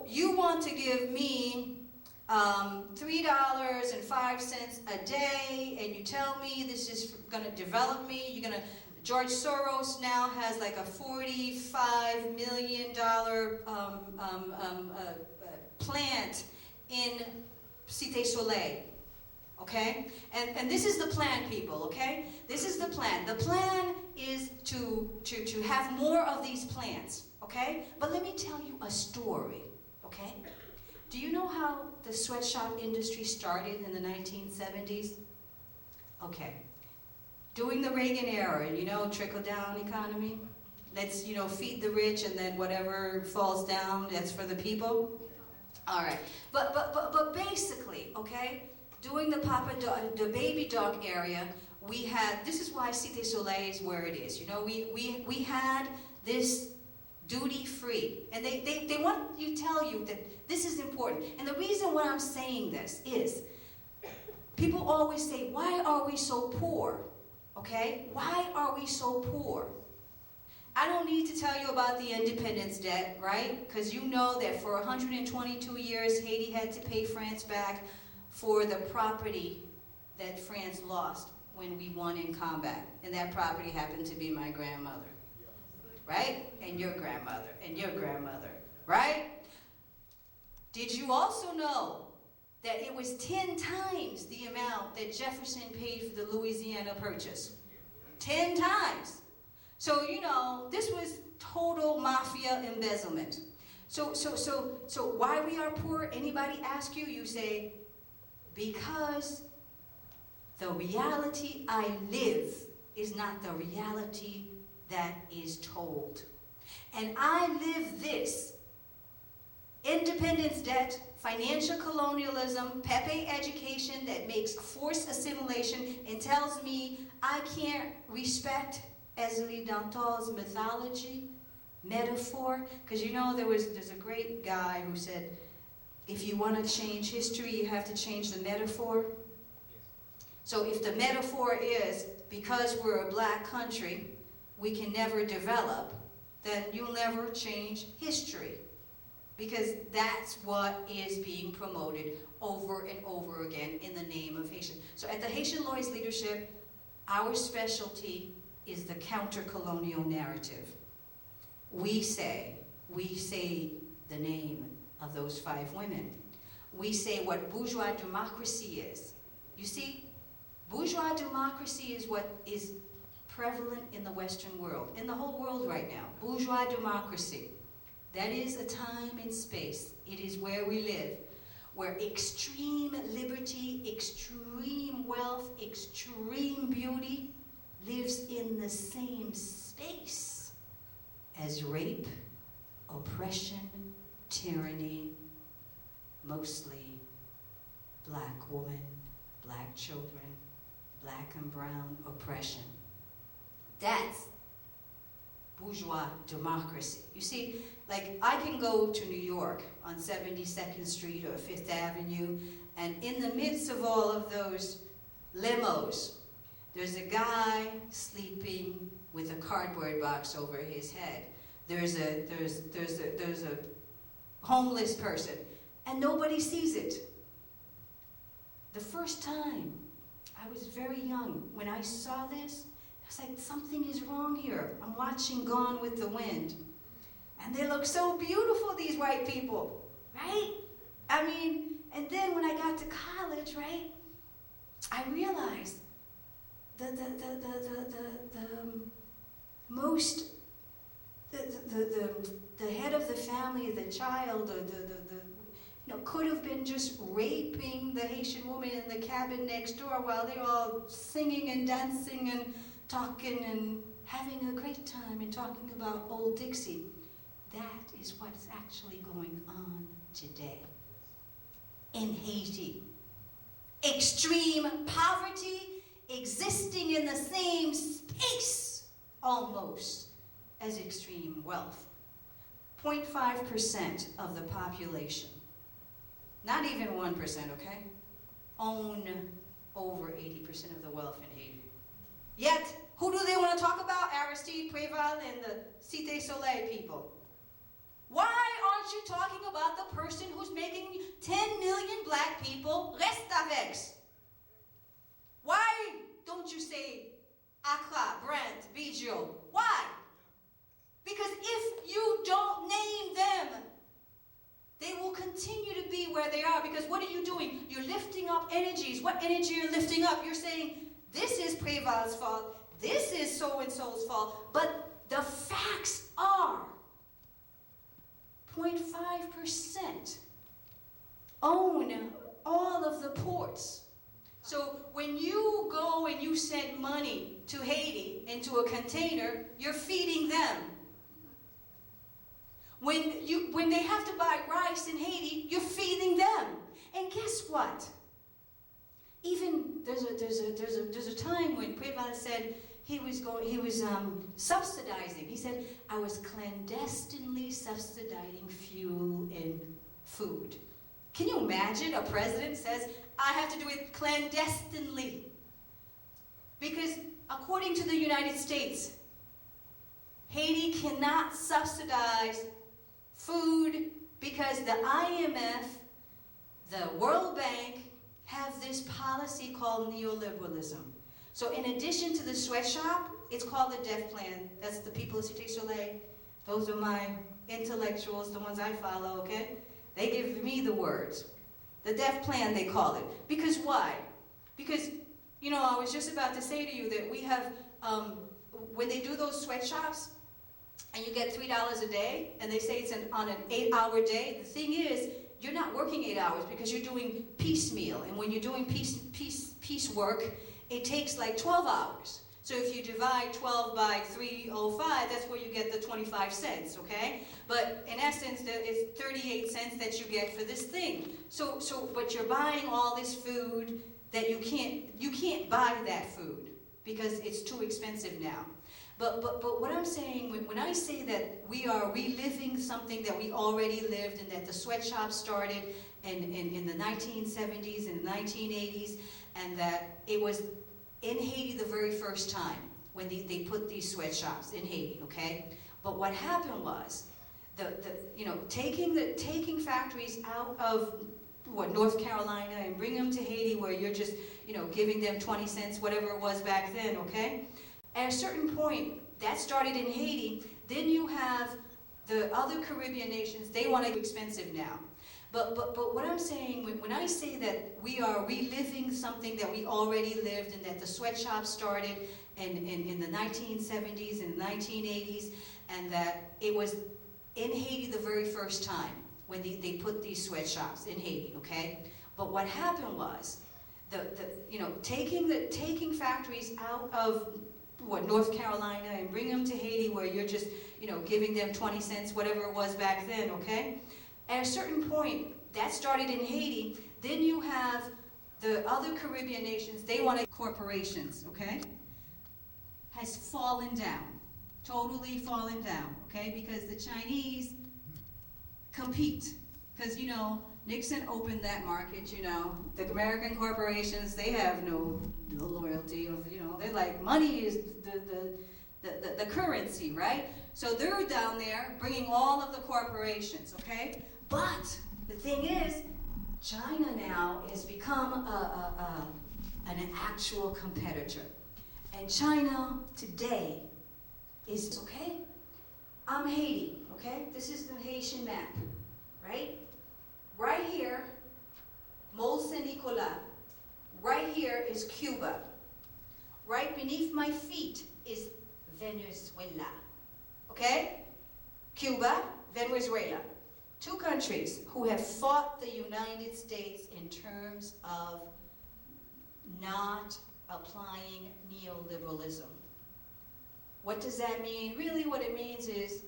you want to give me $3.05 a day, and you tell me this is going to develop me. George Soros now has like a $45 million plant in Cité Soleil. Okay? And this is the plan, people, okay? This is the plan. The plan is to have more of these plants, okay? But let me tell you a story, okay? Do you know how the sweatshop industry started in the 1970s? Okay. During the Reagan era, you know, trickle-down economy? Let's, you know, feed the rich, and then whatever falls down, that's for the people? All right. But basically, okay, during the baby dog area, we had, this is why Cité Soleil is where it is. You know, we had this duty-free. And they want to tell you that this is important. And the reason why I'm saying this is, people always say, why are we so poor? Okay? Why are we so poor? I don't need to tell you about the independence debt, right? Because you know that for 122 years, Haiti had to pay France back for the property that France lost when we won in combat. And that property happened to be my grandmother, right? And your grandmother, and your grandmother, right? Did you also know that it was 10 times the amount that Jefferson paid for the Louisiana Purchase? 10 times. So, you know, this was total mafia embezzlement. So why we are poor? Anybody ask you, you say, because the reality I live is not the reality that is told. And I live this: independence debt, financial colonialism, Pepe education that makes forced assimilation and tells me I can't respect Èzili Dantò's mythology, metaphor, because you know there's a great guy who said, if you want to change history, you have to change the metaphor. So if the metaphor is, because we're a black country, we can never develop, then you'll never change history. Because that's what is being promoted over and over again in the name of Haitian. So at the Haitian Lawyers Leadership, our specialty is the counter-colonial narrative. We say the name of those 5 women. We say what bourgeois democracy is. You see, bourgeois democracy is what is prevalent in the Western world, in the whole world right now. Bourgeois democracy. That is a time and space. It is where we live, where extreme liberty, extreme wealth, extreme beauty lives in the same space as rape, oppression, tyranny, mostly black women, black children, black and brown oppression. That's bourgeois democracy. You see, like I can go to New York on 72nd Street or 5th Avenue, and in the midst of all of those limos, there's a guy sleeping with a cardboard box over his head. There's a homeless person, and nobody sees it. The first time, I was very young. When I saw this, I was like, something is wrong here. I'm watching Gone with the Wind. And they look so beautiful, these white people, right? I mean, and then when I got to college, right, I realized the head of the family, the child, could have been just raping the Haitian woman in the cabin next door while they're all singing and dancing and talking and having a great time and talking about old Dixie. That is what's actually going on today in Haiti. Extreme poverty existing in the same space almost as extreme wealth. 0.5% of the population, not even 1%, okay, own over 80% of the wealth in Haiti. Yet, who do they want to talk about? Aristide Préval and the Cité Soleil people. Why aren't you talking about the person who's making 10 million black people rest avec? Why don't you say Accra, Brent, Bijou? Why? Because if you don't name them, they will continue to be where they are. Because what are you doing? You're lifting up energies. What energy you're lifting up? You're saying, this is Préval's fault. This is so-and-so's fault. But the facts are 0.5% own all of the ports. So when you go and you send money to Haiti into a container, you're feeding them. When they have to buy rice in Haiti, you're feeding them. And guess what? Even there's a time when Préval said he was subsidizing. He said, I was clandestinely subsidizing fuel and food. Can you imagine a president says, I have to do it clandestinely? Because according to the United States, Haiti cannot subsidize food because the IMF, the World Bank, have this policy called neoliberalism. So in addition to the sweatshop, it's called the DEF plan. That's the people of Cité Soleil. Those are my intellectuals, the ones I follow, okay? They give me the words. The DEF plan, they call it. Because why? Because, I was just about to say to you that we have, when they do those sweatshops, and you get $3 a day, and they say it's on an 8-hour day, the thing is, you're not working 8 hours because you're doing piecemeal. And when you're doing piece work, it takes like 12 hours. So if you divide 12 by 305, that's where you get the 25 cents, okay? But in essence, it's 38 cents that you get for this thing. But you're buying all this food that you can't buy that food because it's too expensive now. But what I'm saying, when I say that we are reliving something that we already lived and that the sweatshop started in the 1970s and 1980s, and that it was in Haiti the very first time when they put these sweatshops in Haiti, okay? But what happened was, taking factories out of North Carolina and bring them to Haiti, where you're just, giving them 20 cents, whatever it was back then, okay? At a certain point, that started in Haiti. Then you have the other Caribbean nations, they want to be expensive now. But what I'm saying, when I say that we are reliving something that we already lived and that the sweatshop started in the 1970s and 1980s, and that it was in Haiti the very first time when they put these sweatshops in Haiti, okay? But what happened was, taking factories out of North Carolina and bring them to Haiti, where you're just, giving them 20 cents, whatever it was back then, okay? At a certain point, that started in Haiti. Then you have the other Caribbean nations, they want to, corporations, okay? Has fallen down, totally fallen down, okay? Because the Chinese compete, because, Nixon opened that market, The American corporations, they have no loyalty of, they're like, money is the currency, right? So they're down there bringing all of the corporations, okay? But the thing is, China now has become an actual competitor. And China today is, okay? I'm Haiti, okay? This is the Haitian map, right? Right here, Mole Saint Nicolas. Right here is Cuba. Right beneath my feet is Venezuela. Okay? Cuba, Venezuela. Two countries who have fought the United States in terms of not applying neoliberalism. What does that mean? Really what it means is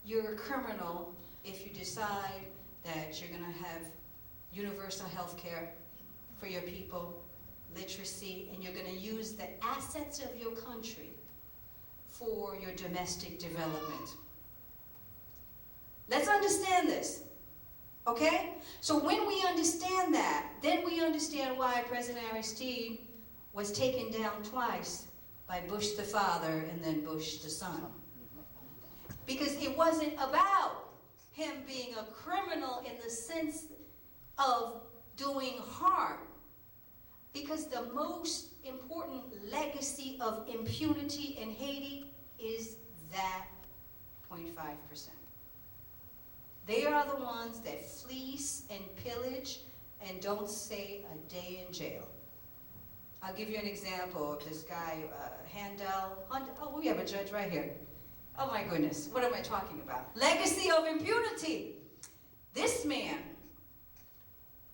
you're a criminal if you decide that you're going to have universal health care for your people, literacy, and you're going to use the assets of your country for your domestic development. Let's understand this, okay? So when we understand that, then we understand why President Aristide was taken down twice by Bush the father and then Bush the son. Because it wasn't about him being a criminal in the sense of doing harm. Because the most important legacy of impunity in Haiti is that 0.5%. They are the ones that fleece and pillage and don't stay a day in jail. I'll give you an example of this guy, Handel. Oh, we have a judge right here. Oh my goodness, what am I talking about? Legacy of impunity. This man,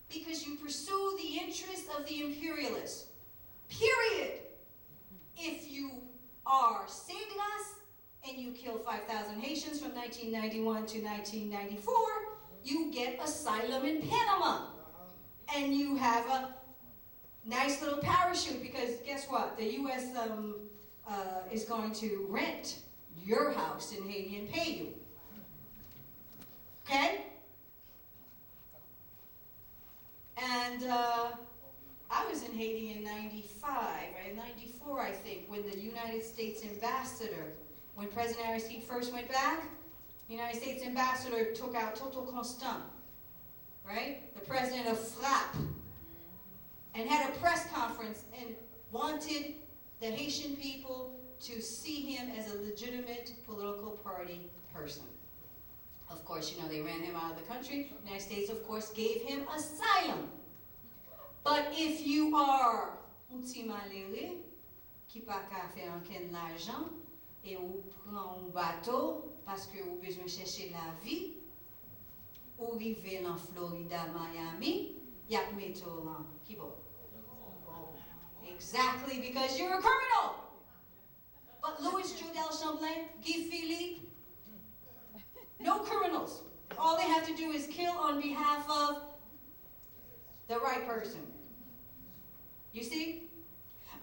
because you pursue the interests of the imperialists, period. If you are Signas and you kill 5,000 Haitians from 1991 to 1994, you get asylum in Panama. And you have a nice little parachute, because guess what? The U.S. is going to rent your house in Haiti and pay you. Okay? And I was in Haiti in 95, right? In 94, I think, when the United States ambassador, when President Aristide first went back, the United States ambassador took out Toto Constant, right? The president of FRAP, and had a press conference and wanted the Haitian people to see him as a legitimate political party person. Of course, they ran him out of the country. The United States, of course, gave him asylum. But if you are un petit malheureux, qui pa ka fè anken l'argent, et ou prend un bateau, parce que ou besoin chercher la vie, ou rive en Florida, Miami, yak meto lan kibo. Exactly, because you're a criminal. But Louis Jodel Champlain, Guy Philippe, no criminals. All they have to do is kill on behalf of the right person. You see?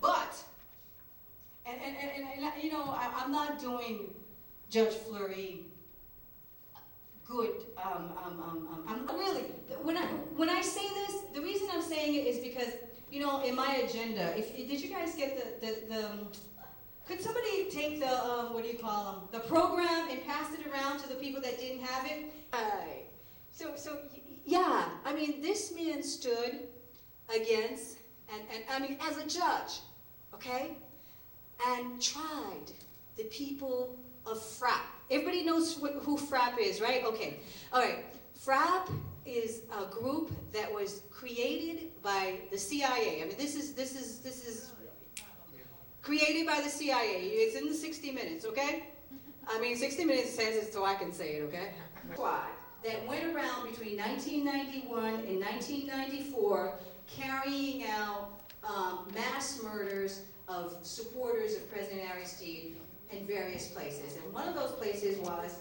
But, you know, I'm not doing Judge Fleury good. I'm really, when I say this, the reason I'm saying it is because, you know, in my agenda, did you guys get the could somebody take the, what do you call them, the program and pass it around to the people that didn't have it? So yeah, I mean, this man stood against, and I mean, as a judge, okay, and tried the people of FRAP. Everybody knows who FRAP is, right? Okay, all right. FRAP is a group that was created by the CIA. I mean, this is created by the CIA. It's in the 60 Minutes, okay? I mean, 60 Minutes says it so I can say it, okay? Squad that went around between 1991 and 1994 carrying out mass murders of supporters of President Aristide in various places. And one of those places was...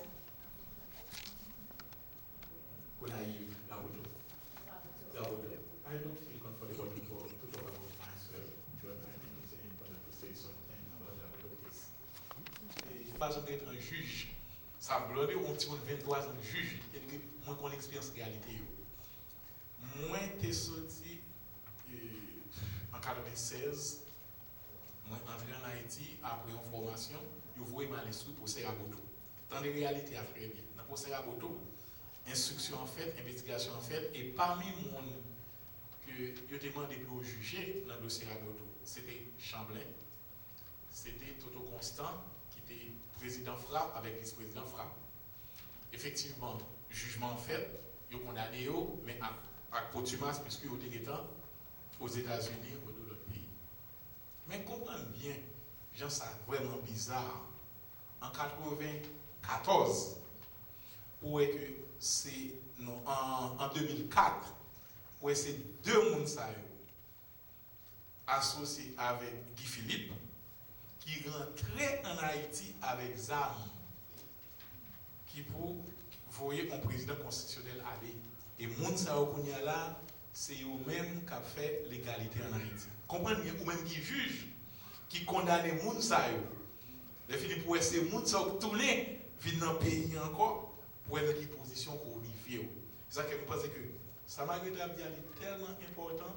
I don't feel comfortable to talk about myself, but I think it's important to say something about that case. Pas être un juge, ça veut dire on tient 23 ans de juge, et moi qu'on expérience réalité. Moi, t'es sorti en 96, moi entré en Haïti après une formation, je voyais mal l'esprit pour faire à Boto. Dans les réalités, à très bien. Dans le procès à Boto, instruction en fait, investigation en fait, et parmi mon que je demandé pour juger dans le dossier à Boto, c'était Chamblin, c'était Toto Constant, qui était président FRAP avec vice-président FRAP. Effectivement, jugement en fait, ils ont condamné, mais à contumace, puisque ils étaient aux États-Unis ou dans d'autres pays. Mais comprenez bien, gens, ça vraiment bizarre. En 1994, pour que c'est en 2004, où c'est deux personnes associés avec Guy Philippe qui rentraient en Haïti avec ZAM qui pour voyer un président constitutionnel aller. Et moun sa là, c'est eux-mêmes qui ont fait l'égalité en Haïti. Comprenez bien, ou même qui juge, qui condamne moun sa yo. Les Philippe pour essayer moun sa tourner venir dans le pays encore pour être dans une position qu'on rivient. C'est ça que je pense que ça m'a dit tellement important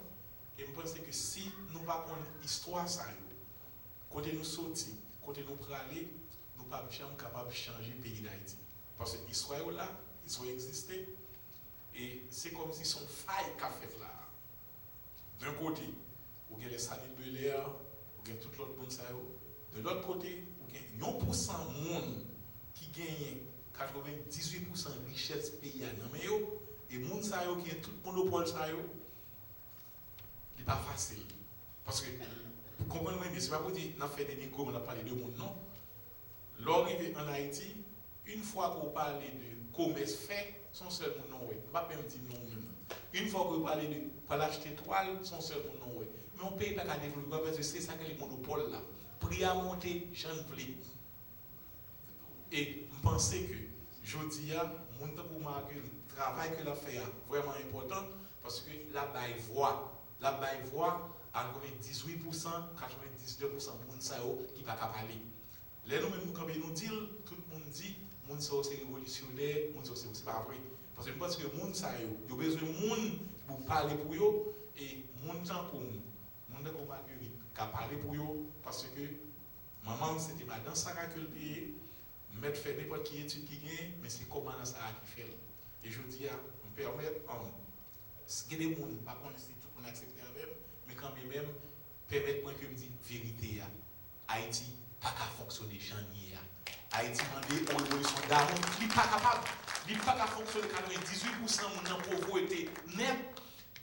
et je pense que si nous ne pas connaissons l'histoire ça, côté nous sortir, côté nous praler, nous ne sommes pas jamais capables de changer le pays d'Haïti. Parce que l'histoire est là, l'histoire existe et c'est comme si son faille qu'a fait là. D'un côté, vous avez les Sanit Bèlè, vous avez tout l'autre monde ça. De l'autre côté, vous avez 1% de monde qui gagne 98% de richesse pays et les gens qui ont tout le monopole, ce n'est pas facile. Parce que, comprenez bien, ce n'est pas pour dire qu'on a fait des négos, on a parlé de monde, non. L'arrivée en Haïti, une fois qu'on parle de commerce fait, son seul monde non, on ne va pas même dire non. Une fois qu'on parle de pas l'acheter toile, son seul monde non. Mais on ne paye pas qu'à développer parce que c'est ça que les monopoles là. Prix à monter, j'en veux. Et je pense que, je dis, mon temps pour marquer le travail que l'a fait est vraiment important parce que la baille voix à 18%, 99% de gens qui ne peuvent pas parler. Là, nous-mêmes, quand nous disons, tout le monde dit, moun sa c'est révolutionnaire, moun sa c'est pas vrai. Parce que je pense que moun sa yo, yo besoin moun pour parler pour yo et moun temps pour nous. Moun de comme Marguerite qui parler pour yo parce que maman c'était pas dans ça que le pays, mettre faire n'importe qui étude qui gagne, mais c'est comment dans ça qui fait. Et je dis on permet que des moun pas qu'on c'est tout qu'on accepter avec, mais quand même permettre moi que me dire vérité Haïti pas qu'à fonctionner janvier. Haïti demande une révolution d'armes, il n'est pas capable. Il n'est pas capable de fonctionner 98% de la pauvreté net,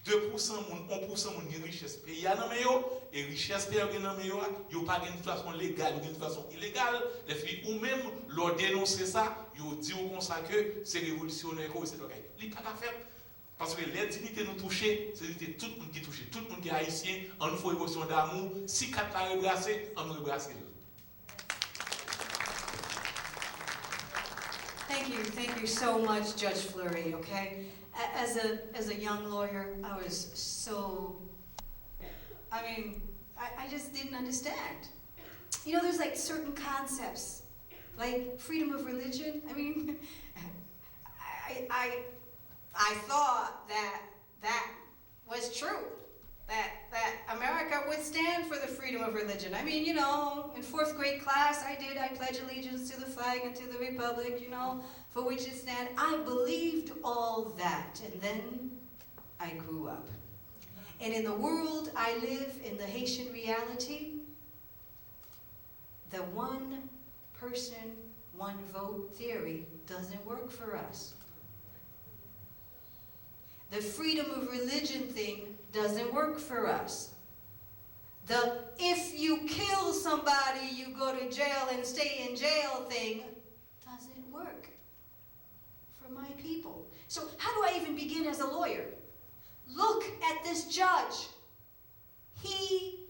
2% 1% de richesse pays et richesse pays il n'y a pas de façon légale, il y a de façon illégale. Les filles ou même leur dénoncer ça, ils disent comme ça que c'est révolutionnaire, c'est ok. Il n'est pas capable de faire. Parce que les dignités nous touchent, c'est tout le monde qui est touché, tout le monde qui est haïtien, on nous fait une révolution d'amour, si 4 pas rebrasser, on nous rebrasse. Thank you so much, Judge Fleury, okay? As a young lawyer, I was so, I just didn't understand. you know, there's like certain concepts, like freedom of religion. I mean, I thought that was true. That America would stand for the freedom of religion. I mean, you know, in 4th grade class, I pledge allegiance to the flag and to the republic, you know, for which it stands. I believed all that, and then I grew up. And in the world I live, in the Haitian reality, the one person, one vote theory doesn't work for us. The freedom of religion thing doesn't work for us. The if you kill somebody, you go to jail and stay in jail thing doesn't work for my people. So how do I even begin as a lawyer? Look at this judge. He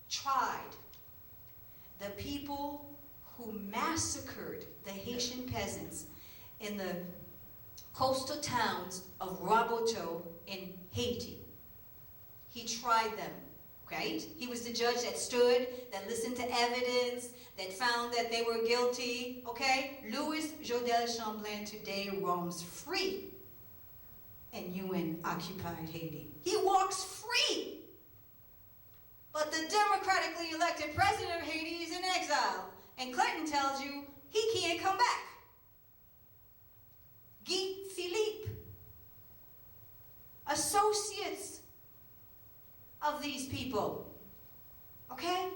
tried the people who massacred the Haitian peasants in the coastal towns of Raboteau in Haiti. He tried them, right? He was the judge that stood, that listened to evidence, that found that they were guilty, okay? Louis Jodel Champlain today roams free in UN-occupied Haiti. He walks free. But the democratically elected president of Haiti is in exile. And Clinton tells you he can't come back. Guy Philippe, associates of these people, okay?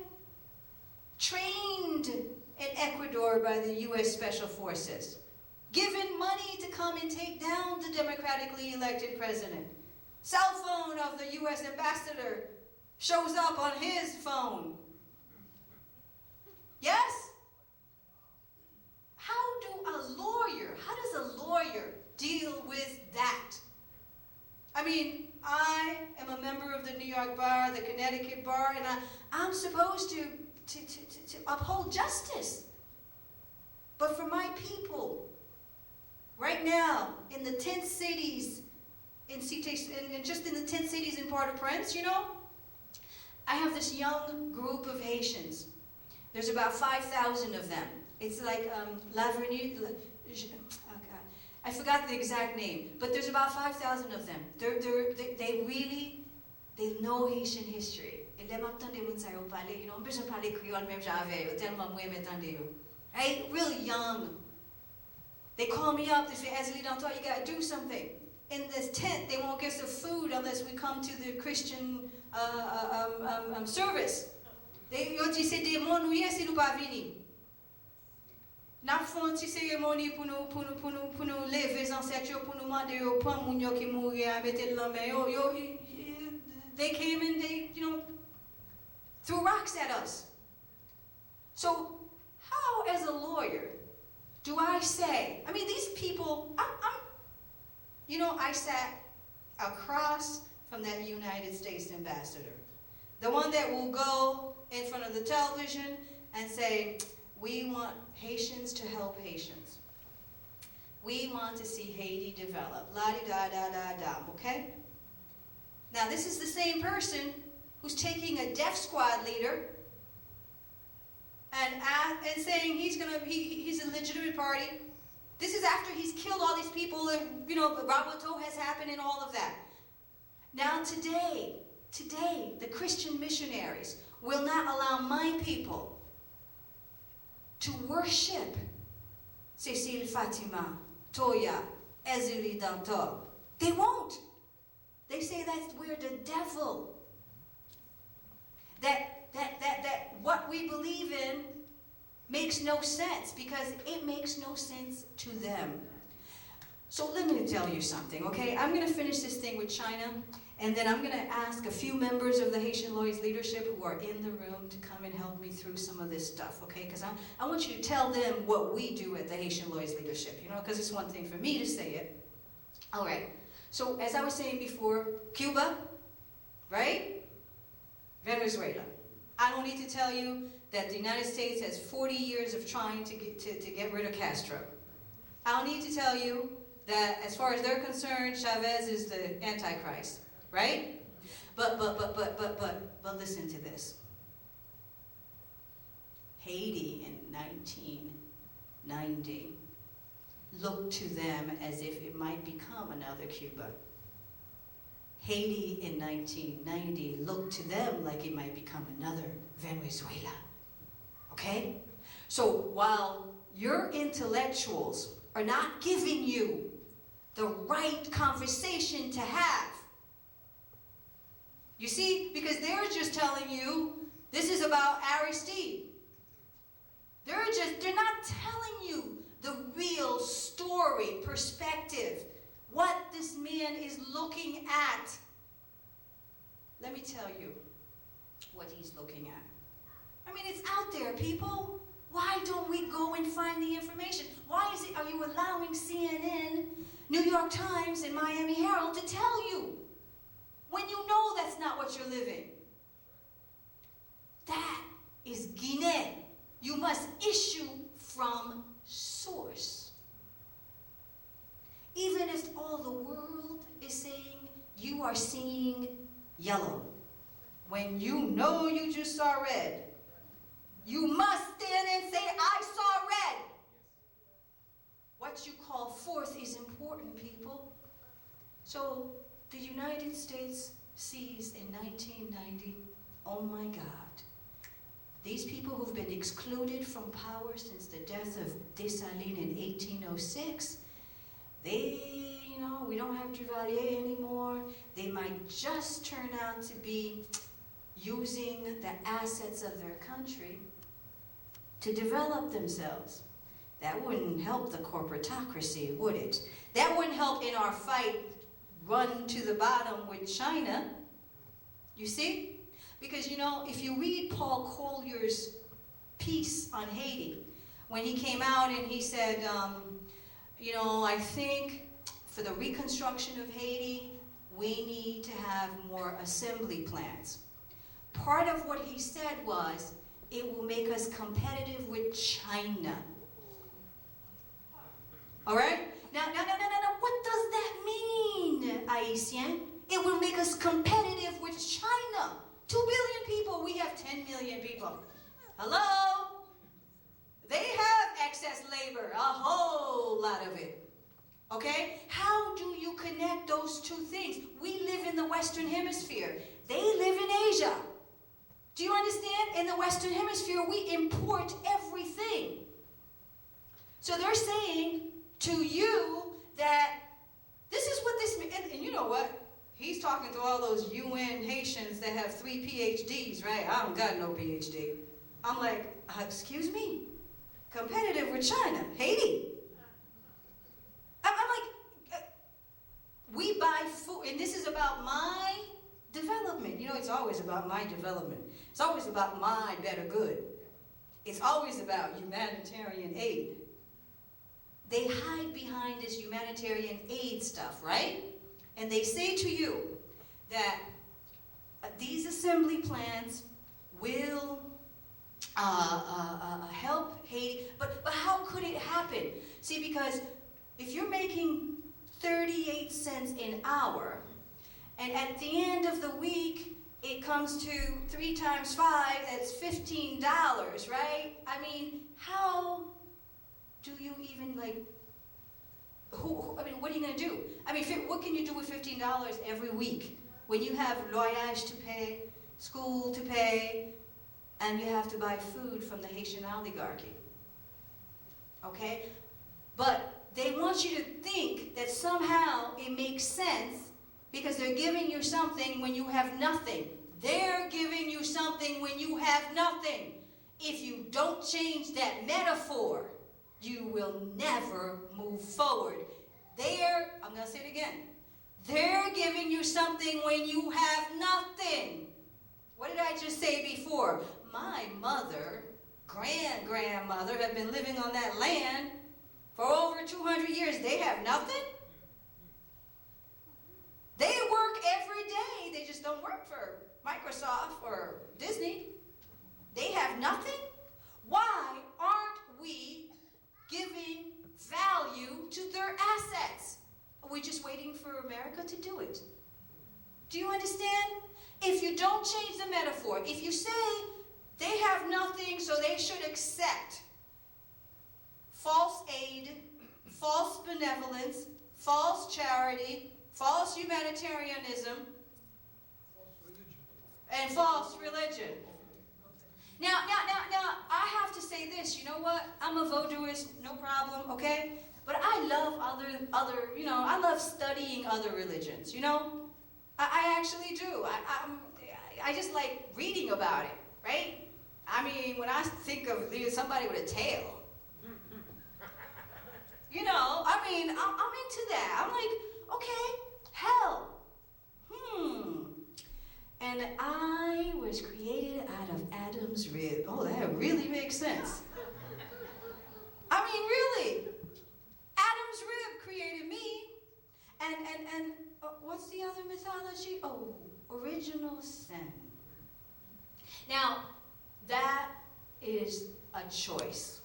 Trained in Ecuador by the U.S. Special Forces, given money to come and take down the democratically elected president. Cell phone of the U.S. ambassador shows up on his phone. Yes? How does a lawyer deal with that? I mean, I am a member of the New York Bar, the Connecticut Bar, and I'm supposed to uphold justice. But for my people, right now, in the 10 cities, just in the 10 cities in Port-au-Prince, you know, I have this young group of Haitians. There's about 5,000 of them. It's like L'Avenue, I forgot the exact name, but there's about 5,000 of them. They know Haitian history. Right? Really young. They call me up, they say, Èzili Dantò, you gotta do something. In this tent, they won't give us the food unless we come to the Christian service. They say, des mon ouye si nou pa vini. N'a font ti cérémonie pour nous lever les ancêtres, pour nous demander au point moun yo qui mouri a mettre l'homme yo. They came and they, you know, threw rocks at us. So how, as a lawyer, do I say, I mean, these people, you know, I sat across from that United States ambassador, the one that will go in front of the television and say, we want Haitians to help Haitians. We want to see Haiti develop. La-di-da-da-da-da, okay? Now, this is the same person who's taking a deaf squad leader and saying he's a legitimate party. This is after he's killed all these people and, you know, Raboteau has happened and all of that. Now, today, the Christian missionaries will not allow my people to worship Cécile Fatima, Toya, Èzili Dantò. They won't. They say that's where the devil, that what we believe in makes no sense because it makes no sense to them. So let me tell you something, okay? I'm going to finish this thing with China, and then I'm going to ask a few members of the Haitian Lawyers Leadership who are in the room to come and help me through some of this stuff, okay? Because I want you to tell them what we do at the Haitian Lawyers Leadership, you know, because it's one thing for me to say it. All right. So as I was saying before, Cuba, right? Venezuela. I don't need to tell you that the United States has 40 years of trying to get rid of Castro. I don't need to tell you that as far as they're concerned, Chavez is the Antichrist, right? But listen to this. Haiti in 1990 looked to them as if it might become another Cuba. Haiti in 1990 looked to them like it might become another Venezuela. Okay? So while your intellectuals are not giving you the right conversation to have, you see, because they're just telling you this is about Aristide. They're not telling you the real story, perspective, what this man is looking at. Let me tell you what he's looking at. I mean, it's out there, people. Why don't we go and find the information? Why are you allowing CNN, New York Times, and Miami Herald to tell you when you know that's not what you're living? That is Guinea. You must issue from source. Even if all the world is saying you are seeing yellow, when you know you just saw red, you must stand and say, I saw red. What you call forth is important, people. So the United States sees in 1990, oh my God, these people who've been excluded from power since the death of Dessalines in 1806, we don't have Duvalier anymore. They might just turn out to be using the assets of their country to develop themselves. That wouldn't help the corporatocracy, would it? That wouldn't help in our fight run to the bottom with China. You see? Because, if you read Paul Collier's piece on Haiti, when he came out and he said, I think for the reconstruction of Haiti, we need to have more assembly plants. Part of what he said was, it will make us competitive with China. All right? Now, what does that mean, Ayisyen? It will make us competitive with China. 2 billion people, we have 10 million people. Hello? They have excess labor, a whole lot of it. Okay? How do you connect those two things? We live in the Western Hemisphere. They live in Asia. Do you understand? In the Western Hemisphere, we import everything. So they're saying to you that this is what this means. And you know what? He's talking to all those UN Haitians that have 3 PhDs, right? I don't got no PhD. I'm like, excuse me? Competitive with China, Haiti. I'm like, we buy food, and this is about my development. It's always about my development. It's always about my better good. It's always about humanitarian aid. They hide behind this humanitarian aid stuff, right? And they say to you that these assembly plants will help Haiti, but how could it happen? See, because if you're making 38 cents an hour, and at the end of the week, it comes to 3 times 5, that's $15, right? I mean, how do you even what are you going to do? I mean, what can you do with $15 every week when you have loyage to pay, school to pay, and you have to buy food from the Haitian oligarchy? Okay? But they want you to think that somehow it makes sense because they're giving you something when you have nothing. They're giving you something when you have nothing. If you don't change that metaphor, you will never move forward. I'm going to say it again. They're giving you something when you have nothing. What did I just say before? My mother, grandmother have been living on that land for over 200 years. They have nothing. They work every day. They just don't work for Microsoft or Disney. They have nothing. Why aren't we giving value to their assets? We're just waiting for America to do it. Do you understand? If you don't change the metaphor, if you say They have nothing, so they should accept false aid, false benevolence, false charity, false humanitarianism, and false religion. Now, I have to say this, you know what? I'm a voodooist, no problem, okay? But I love I love studying other religions, you know? I actually do. I just like reading about it, right? I mean, when I think of somebody with a tail, you know, I mean, I'm into that. I'm like, okay, hell. And I was created out of Adam's rib. Oh, that really makes sense. I mean, really. Adam's rib created me. And what's the other mythology? Oh, original sin. Now, that is a choice.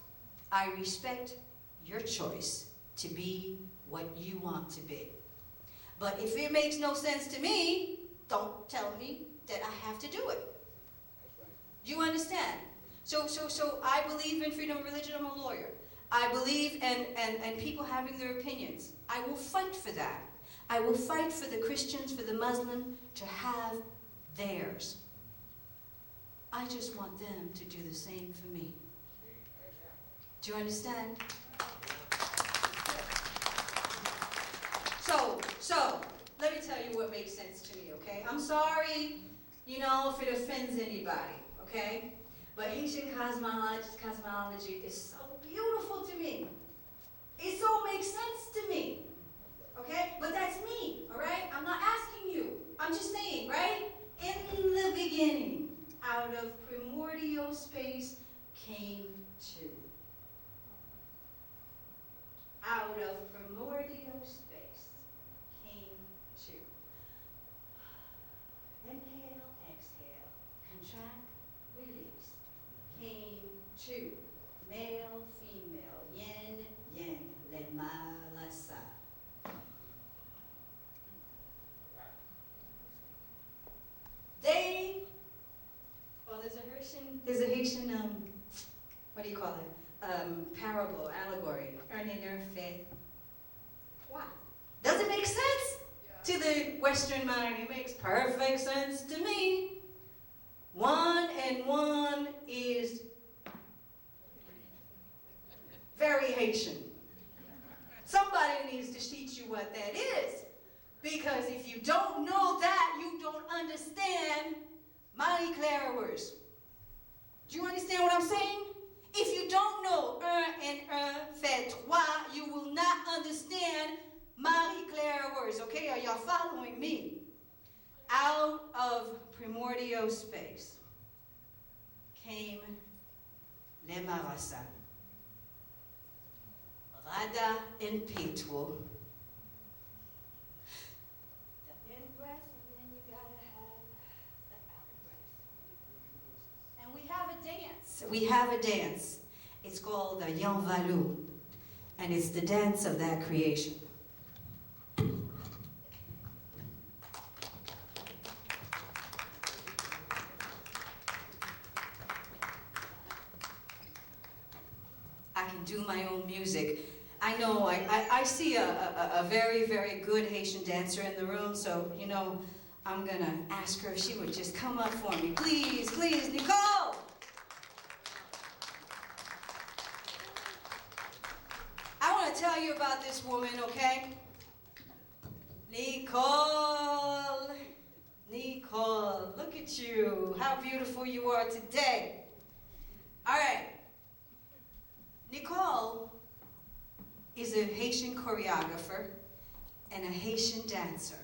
I respect your choice to be what you want to be. But if it makes no sense to me, don't tell me that I have to do it. Do you understand? So I believe in freedom of religion. I'm a lawyer. I believe in people having their opinions. I will fight for that. I will fight for the Christians, for the Muslim, to have theirs. I just want them to do the same for me. Do you understand? So, let me tell you what makes sense to me, okay? I'm sorry, you know, if it offends anybody, okay? But Haitian cosmology is so beautiful to me. It so makes sense to me, okay? But that's me, all right? I'm not asking you. I'm just saying, right? In the beginning, out of primordial space came two. Out of primordial space came two. Inhale, exhale, contract, release. Came two. Male, female, yin, yang, le malasa. There's a Haitian, what do you call it? Parable, allegory. What? Does it make sense to the Western mind? It makes perfect sense to me. 1 and 1 is very Haitian. Somebody needs to teach you what that is. Because if you don't know that, you don't understand Marie Claire words. Do you understand what I'm saying? If you don't know 1 and 1 fait 3, you will not understand Marie Claire words. Okay, are y'all following me? Out of primordial space came le marasa. Rada in Petro. The in-breath, and then you gotta have the out-breath. And we have a dance. We have a dance. It's called the Yanvalu. And it's the dance of that creation. I can do my own music. I know, I see a very, very good Haitian dancer in the room, so, you know, I'm gonna ask her if she would just come up for me. Please, please, Nicole! I want to tell you about this woman, okay? Nicole, Nicole, look at you. How beautiful you are today. All right. Nicole is a Haitian choreographer and a Haitian dancer.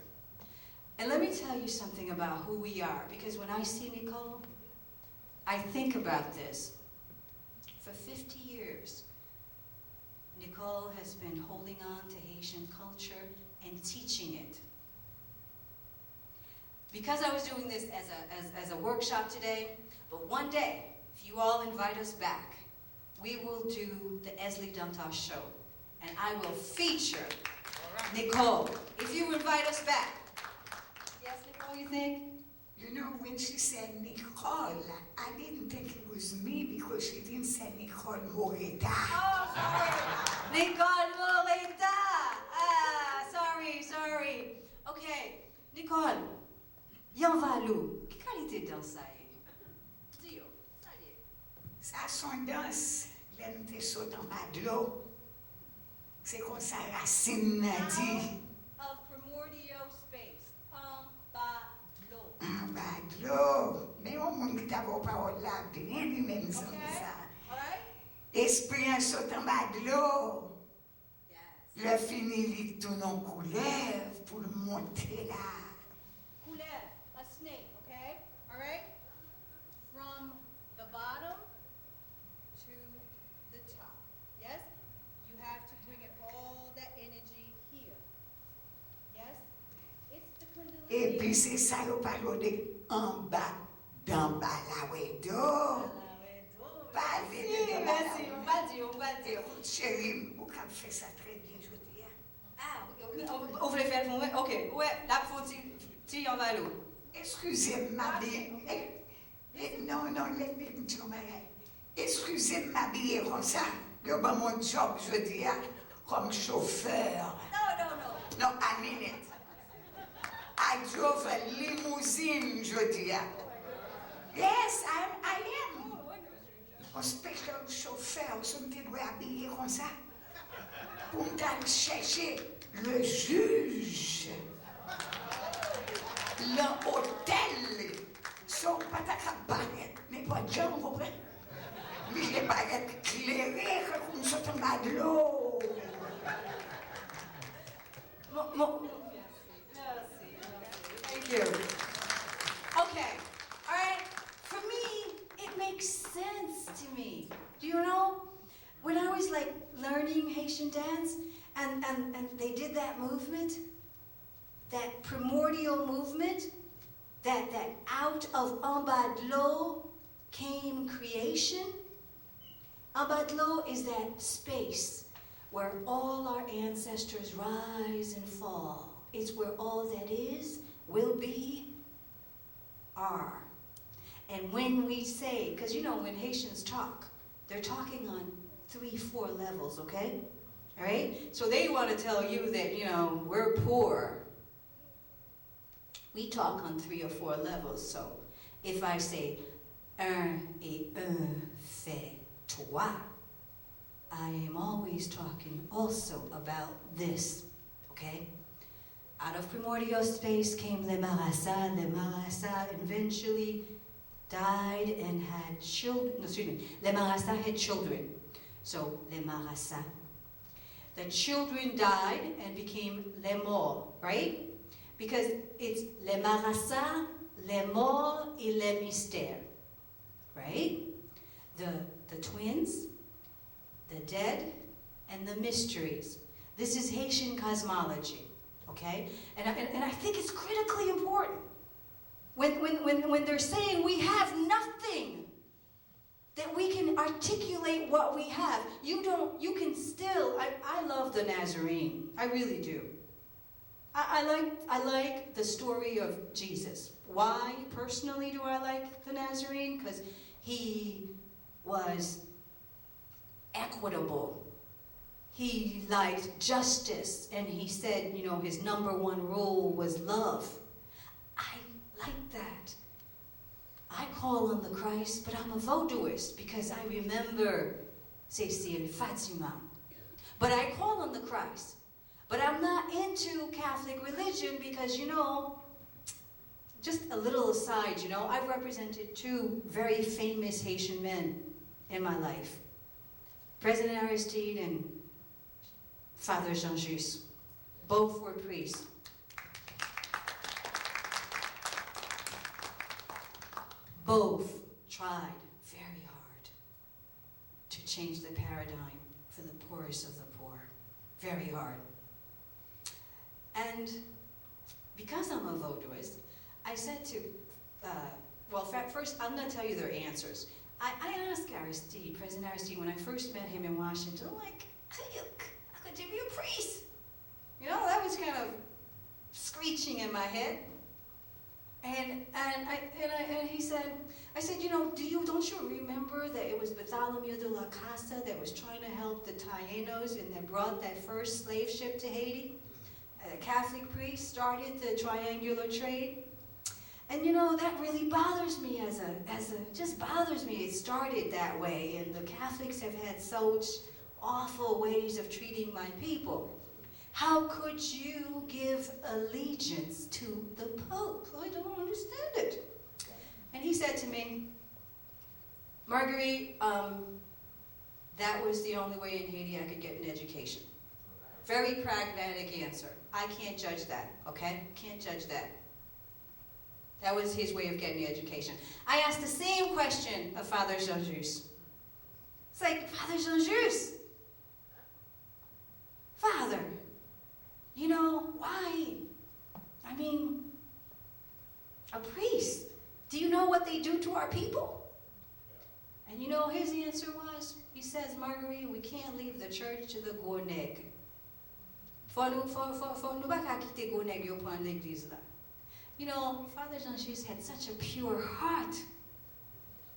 And let me tell you something about who we are, because when I see Nicole, I think about this. For 50 years, Nicole has been holding on to Haitian culture and teaching it. Because I was doing this as a workshop today, but one day, if you all invite us back, we will do the Èzili Dantò show, and I will feature Nicole. If you invite us back. Yes, Nicole, you think? You know, when she said Nicole, I didn't think it was me because she didn't say Nicole Morita. Oh, sorry. Nicole Morita. Ah, sorry. Okay, Nicole, yon valou. Qui qualité dans ça? Dis-yo, ça y est. Ça son danse, l'aime te saute en bas de l'eau. C'est comme ça racine n'a dit. Of primordial space, en bas l'eau. En bas de l'eau. Mais au monde qui t'a vos paroles là, bien lui-même ça. Alright? Esprit en saute en bas de l'eau. Yes. Le fini lit tout non couleur pour le monter là. Coulev, a snake, okay? Alright? From the bottom to the top. Yes? You have to bring it all that energy here. Yes? It's the Kundalini. Et puis c'est ça le parle de en bas, d'en bas là, ouais, d'eau. Pas Merci, on va dire. Écoute, chérie, vous avez fait ça très bien, je dis. Ah, on voulait faire le moment. Ok, ouais, là, faut tu en vas l'eau. Excusez-moi bien. Non, laisse-moi dire un bagage. Excusez-moi m'habiller comme ça. Je vais mon job, je dis, comme chauffeur. No. No, I mean it. I drove a limousine, je dis. Yes, I am. Un special chauffeur, je me dois habiller comme ça. Pour aller chercher le juge. L'hôtel. Son pas ta cabane, mais pas de gens, vous comprenez? Mais je n'ai pas éclairé comme ça tombe à de l'eau. Thank you. Okay, all right. For me, it makes sense to me. Do you know? When I was like learning Haitian dance, and they did that movement, that primordial movement, that out of en bas de l'eau came creation. En bas de l'eau is that space where all our ancestors rise and fall. It's where all that is, will be, are. And when we say, because you know when Haitians talk, they're talking on 3-4 levels, okay? All right? So they want to tell you that, you know, we're poor. We talk on 3 or 4 levels. So if I say, un et un fait trois, I am always talking also about this, okay? Out of primordial space came Le Marassa. Le Marassa eventually died and had children. No, excuse me. Le Marassa had children. So, Le Marassa. The children died and became Les Morts, right? Because it's Le Marassa, Les Morts, et Les Mystères, right? The twins, the dead, and the mysteries. This is Haitian cosmology, okay? And I think it's critically important. When they're saying we have nothing, that we can articulate what we have. You can still, I love the Nazarene. I really do. I like the story of Jesus. Why, personally, do I like the Nazarene? Because he was equitable. He liked justice, and he said, you know, his number one rule was love. I like that. I call on the Christ, but I'm a voodooist because I remember Cecile, Fatima. But I call on the Christ. But I'm not into Catholic religion because, you know, just a little aside, you know, I've represented 2 very famous Haitian men in my life. President Aristide and Father Jean-Just. Both were priests. Both tried very hard to change the paradigm for the poorest of the poor. Very hard. And because I'm a voodooist, I said to, first I'm going to tell you their answers. I asked Aristide, President Aristide, when I first met him in Washington, I'm like, could you be a priest? You know, that was kind of screeching in my head. And And he said, I said, don't you remember that it was Bartholomew de la Casa that was trying to help the Taínos and that brought that first slave ship to Haiti? A Catholic priest started the triangular trade. And that really bothers me just bothers me. It started that way, and the Catholics have had such awful ways of treating my people. How could you give allegiance to the Pope? I don't understand it. And he said to me, Marguerite, that was the only way in Haiti I could get an education. Very pragmatic answer. I can't judge that, okay? Can't judge that. That was his way of getting the education. I asked the same question of Father Jean-Just. It's like, Father Jean-Just, Father, why? I mean, a priest, do you know what they do to our people? And his answer was, he says, Marguerite, we can't leave the church to the Gourneg. Father Jean-Just had such a pure heart.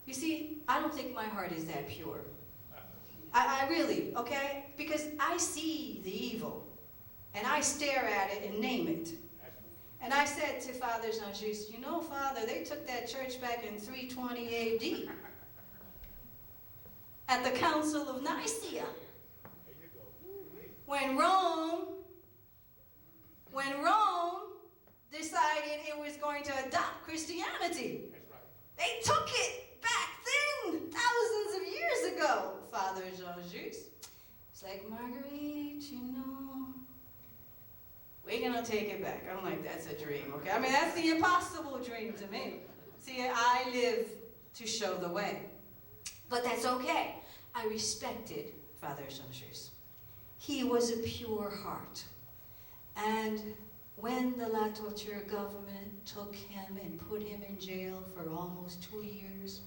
You see, I don't think my heart is that pure. I really, okay? Because I see the evil, and I stare at it and name it. And I said to Father Jean-Just, Father, they took that church back in 320 A.D. at the Council of Nicaea. When Rome decided it was going to adopt Christianity. They took it back then, thousands of years ago, Father Jean-Just. It's like, Marguerite, we're going to take it back. I'm like, that's a dream, okay? I mean, that's the impossible dream to me. See, I live to show the way. But that's okay. I respected Father Jean-Just. He was a pure heart. And when the La Torture government took him and put him in jail for almost 2 years,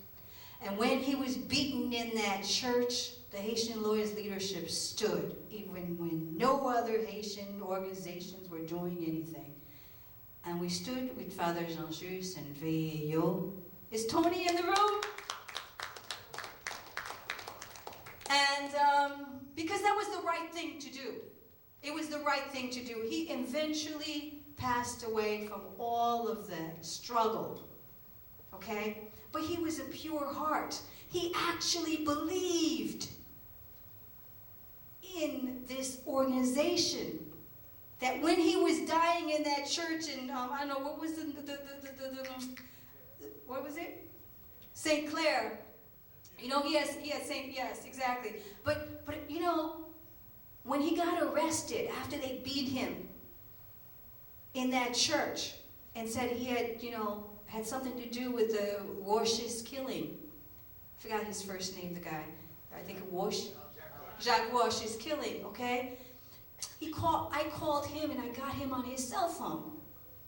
and when he was beaten in that church, the Haitian Lawyers leadership stood, even when no other Haitian organizations were doing anything. And we stood with Father Jean-Just and Veillot. Is Tony in the room? And because that was the right thing to do. It was the right thing to do. He eventually passed away from all of that struggle, okay? But he was a pure heart. He actually believed in this organization. That when he was dying in that church in, I don't know, what was what was it? St. Clair. He had St. Yes, exactly. But when he got arrested after they beat him in that church and said he had something to do with the Warsh's killing. I forgot his first name, the guy. I think Jacques Warsh's killing, okay? I called him and I got him on his cell phone,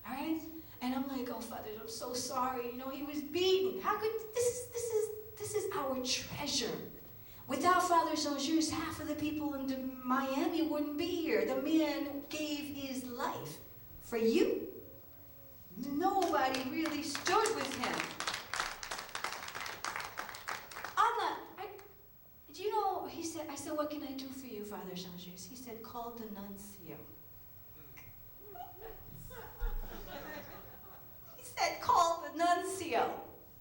all right? And I'm like, oh, Father, I'm so sorry. He was beaten. How could, this is our treasure. Without Father Jean-Just, half of the people in Miami wouldn't be here. The man gave his life for you. Nobody really stood with him. He said, I said, what can I do for you, Father Jean-Just? He said, call the nuncio. He said, call the nuncio.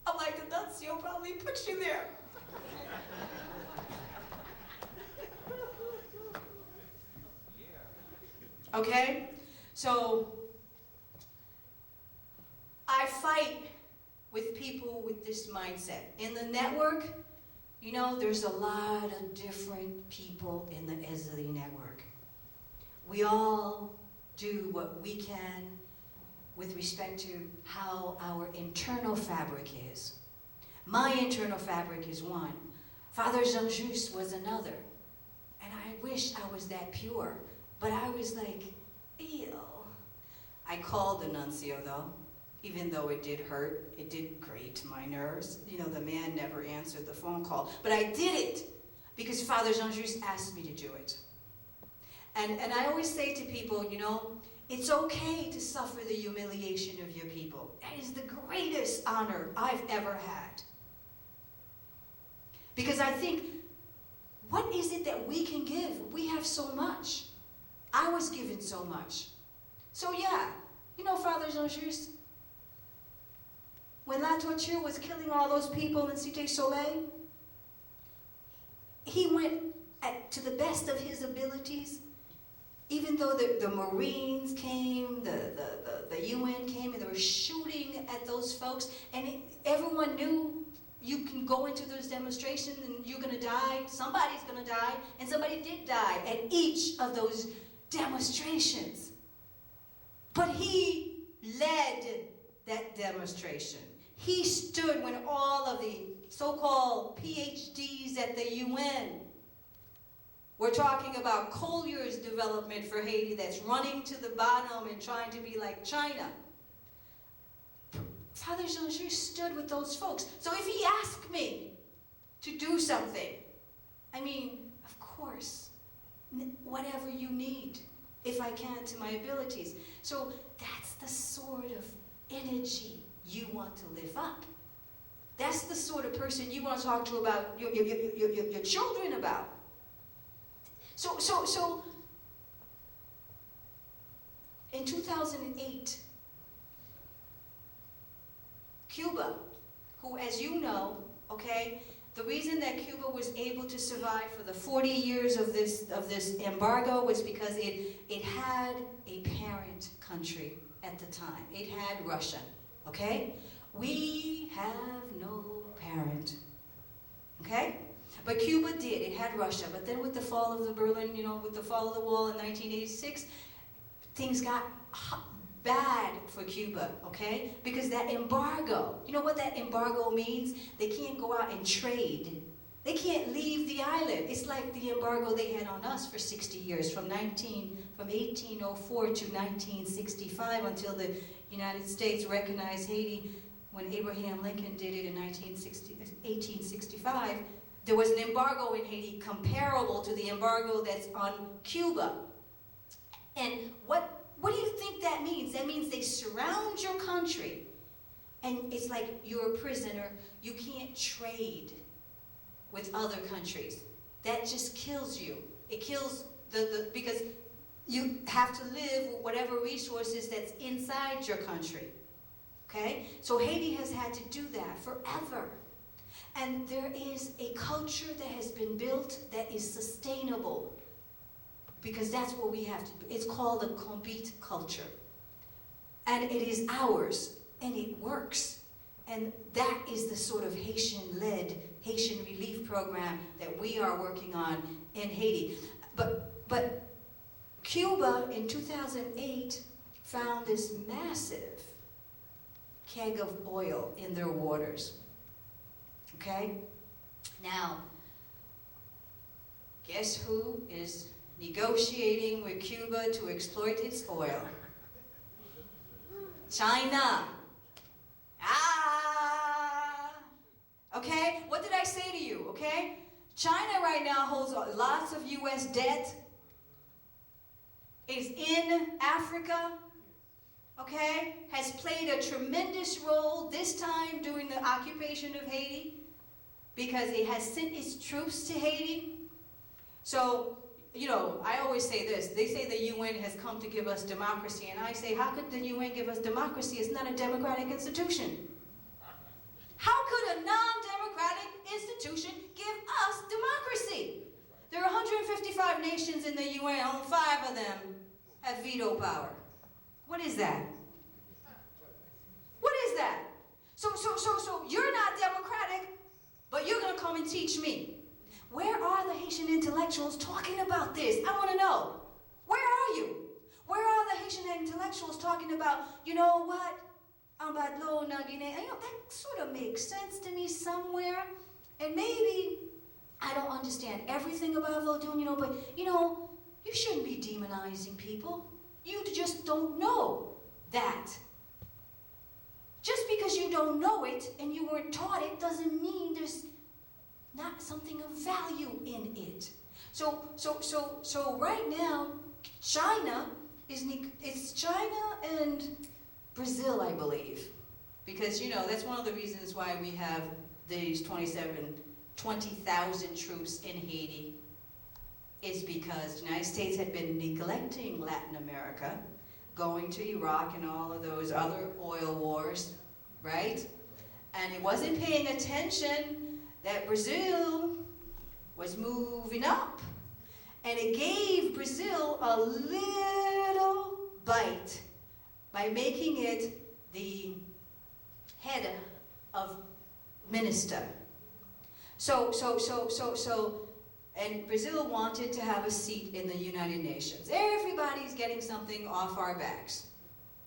I'm like, the nuncio probably put you there. Okay? So, I fight with people with this mindset. In the network, there's a lot of different people in the Ezili network. We all do what we can with respect to how our internal fabric is. My internal fabric is one. Father Jean-Just was another. And I wish I was that pure. But I was like, ew. I called the nuncio, though. Even though it did hurt, it did grate my nerves. The man never answered the phone call. But I did it because Father Jean-Just asked me to do it. And I always say to people, It's okay to suffer the humiliation of your people. That is the greatest honor I've ever had. Because I think, what is it that we can give? We have so much. I was given so much. So yeah, you know, Father Jean-Just, when La Torture was killing all those people in Cité Soleil, he went to the best of his abilities. Even though the Marines came, the UN came, and they were shooting at those folks, and everyone knew you can go into those demonstrations and you're going to die, somebody's going to die, and somebody did die at each of those demonstrations. But he led that demonstration. He stood when all of the so-called PhDs at the UN we're talking about Collier's development for Haiti that's running to the bottom and trying to be like China. Father Jean-Just stood with those folks. So if he asked me to do something, I mean, of course, whatever you need, if I can, to my abilities. So that's the sort of energy you want to live up. That's the sort of person you want to talk to about your children about. So in 2008, Cuba, who, as you know, okay, the reason that Cuba was able to survive for the 40 years of this embargo was because it had a parent country at the time. It had Russia, okay? We have no parent, okay? But Cuba did. It had Russia. But then with the fall of the Berlin, with the fall of the wall in 1986, things got bad for Cuba, okay? Because that embargo, you know what that embargo means? They can't go out and trade. They can't leave the island. It's like the embargo they had on us for 60 years, from 1804 to 1965, until the United States recognized Haiti when Abraham Lincoln did it in 1865. There was an embargo in Haiti comparable to the embargo that's on Cuba. And what do you think that means? That means they surround your country, and it's like you're a prisoner. You can't trade with other countries. That just kills you. It kills because you have to live with whatever resources that's inside your country. Okay? So Haiti has had to do that forever. And there is a culture that has been built that is sustainable, because that's what we have to do. It's called the Combite culture. And it is ours, and it works. And that is the sort of Haitian-led, Haitian relief program that we are working on in Haiti. But Cuba in 2008 found this massive keg of oil in their waters. Okay? Now, guess who is negotiating with Cuba to exploit its oil? China. Okay? What did I say to you? Okay? China right now holds lots of U.S. debt, is in Africa, okay? Has played a tremendous role this time during the occupation of Haiti, because it has sent its troops to Haiti. So, I always say this. They say the UN has come to give us democracy, and I say, how could the UN give us democracy? It's not a democratic institution. How could a non-democratic institution give us democracy? There are 155 nations in the UN, only 5 of them have veto power. What is that? What is that? So you're not democratic, but you're going to come and teach me. Where are the Haitian intellectuals talking about this? I want to know. Where are you? Where are the Haitian intellectuals talking about, you know what? That sort of makes sense to me somewhere. And maybe I don't understand everything about Vodun, but you shouldn't be demonizing people. You just don't know that. Just because you don't know it and you weren't taught it doesn't mean there's not something of value in it. So right now, China it's China and Brazil, I believe. Because, you know, that's one of the reasons why we have these 20,000 troops in Haiti, is because the United States had been neglecting Latin America, going to Iraq and all of those other oil wars, right? And it wasn't paying attention that Brazil was moving up. And it gave Brazil a little bite by making it the head of minister. And Brazil wanted to have a seat in the United Nations. Everybody's getting something off our backs.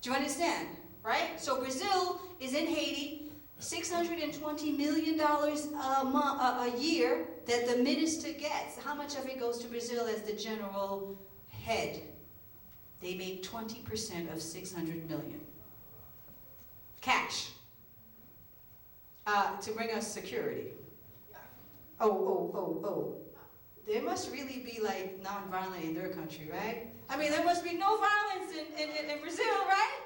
Do you understand? Right? So Brazil is in Haiti, $620 million a year that the minister gets. How much of it goes to Brazil as the general head? They make 20% of 600 million. Cash. To bring us security. Oh. There must really be like non-violent in their country, right? I mean, there must be no violence in Brazil, right?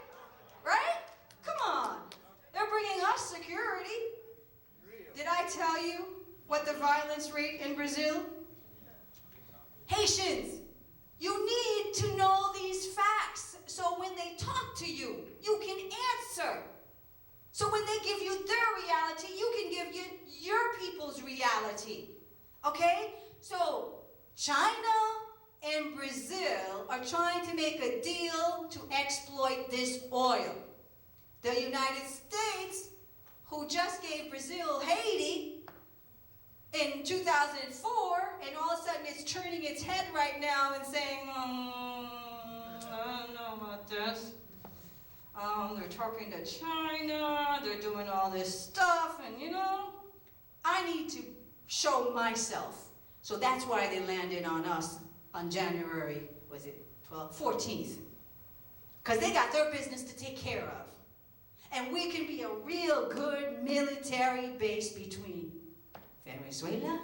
Right? Come on. They're bringing us security. Did I tell you what the violence rate in Brazil? Haitians, you need to know these facts so when they talk to you, you can answer. So when they give you their reality, you can give your people's reality. Okay? So China and Brazil are trying to make a deal to exploit this oil. The United States, who just gave Brazil Haiti in 2004, and all of a sudden it's turning its head right now and saying, I don't know about this. They're talking to China, they're doing all this stuff, and you know, I need to show myself. So that's why they landed on us on January, was it 14th? Because they got their business to take care of. And we can be a real good military base between Venezuela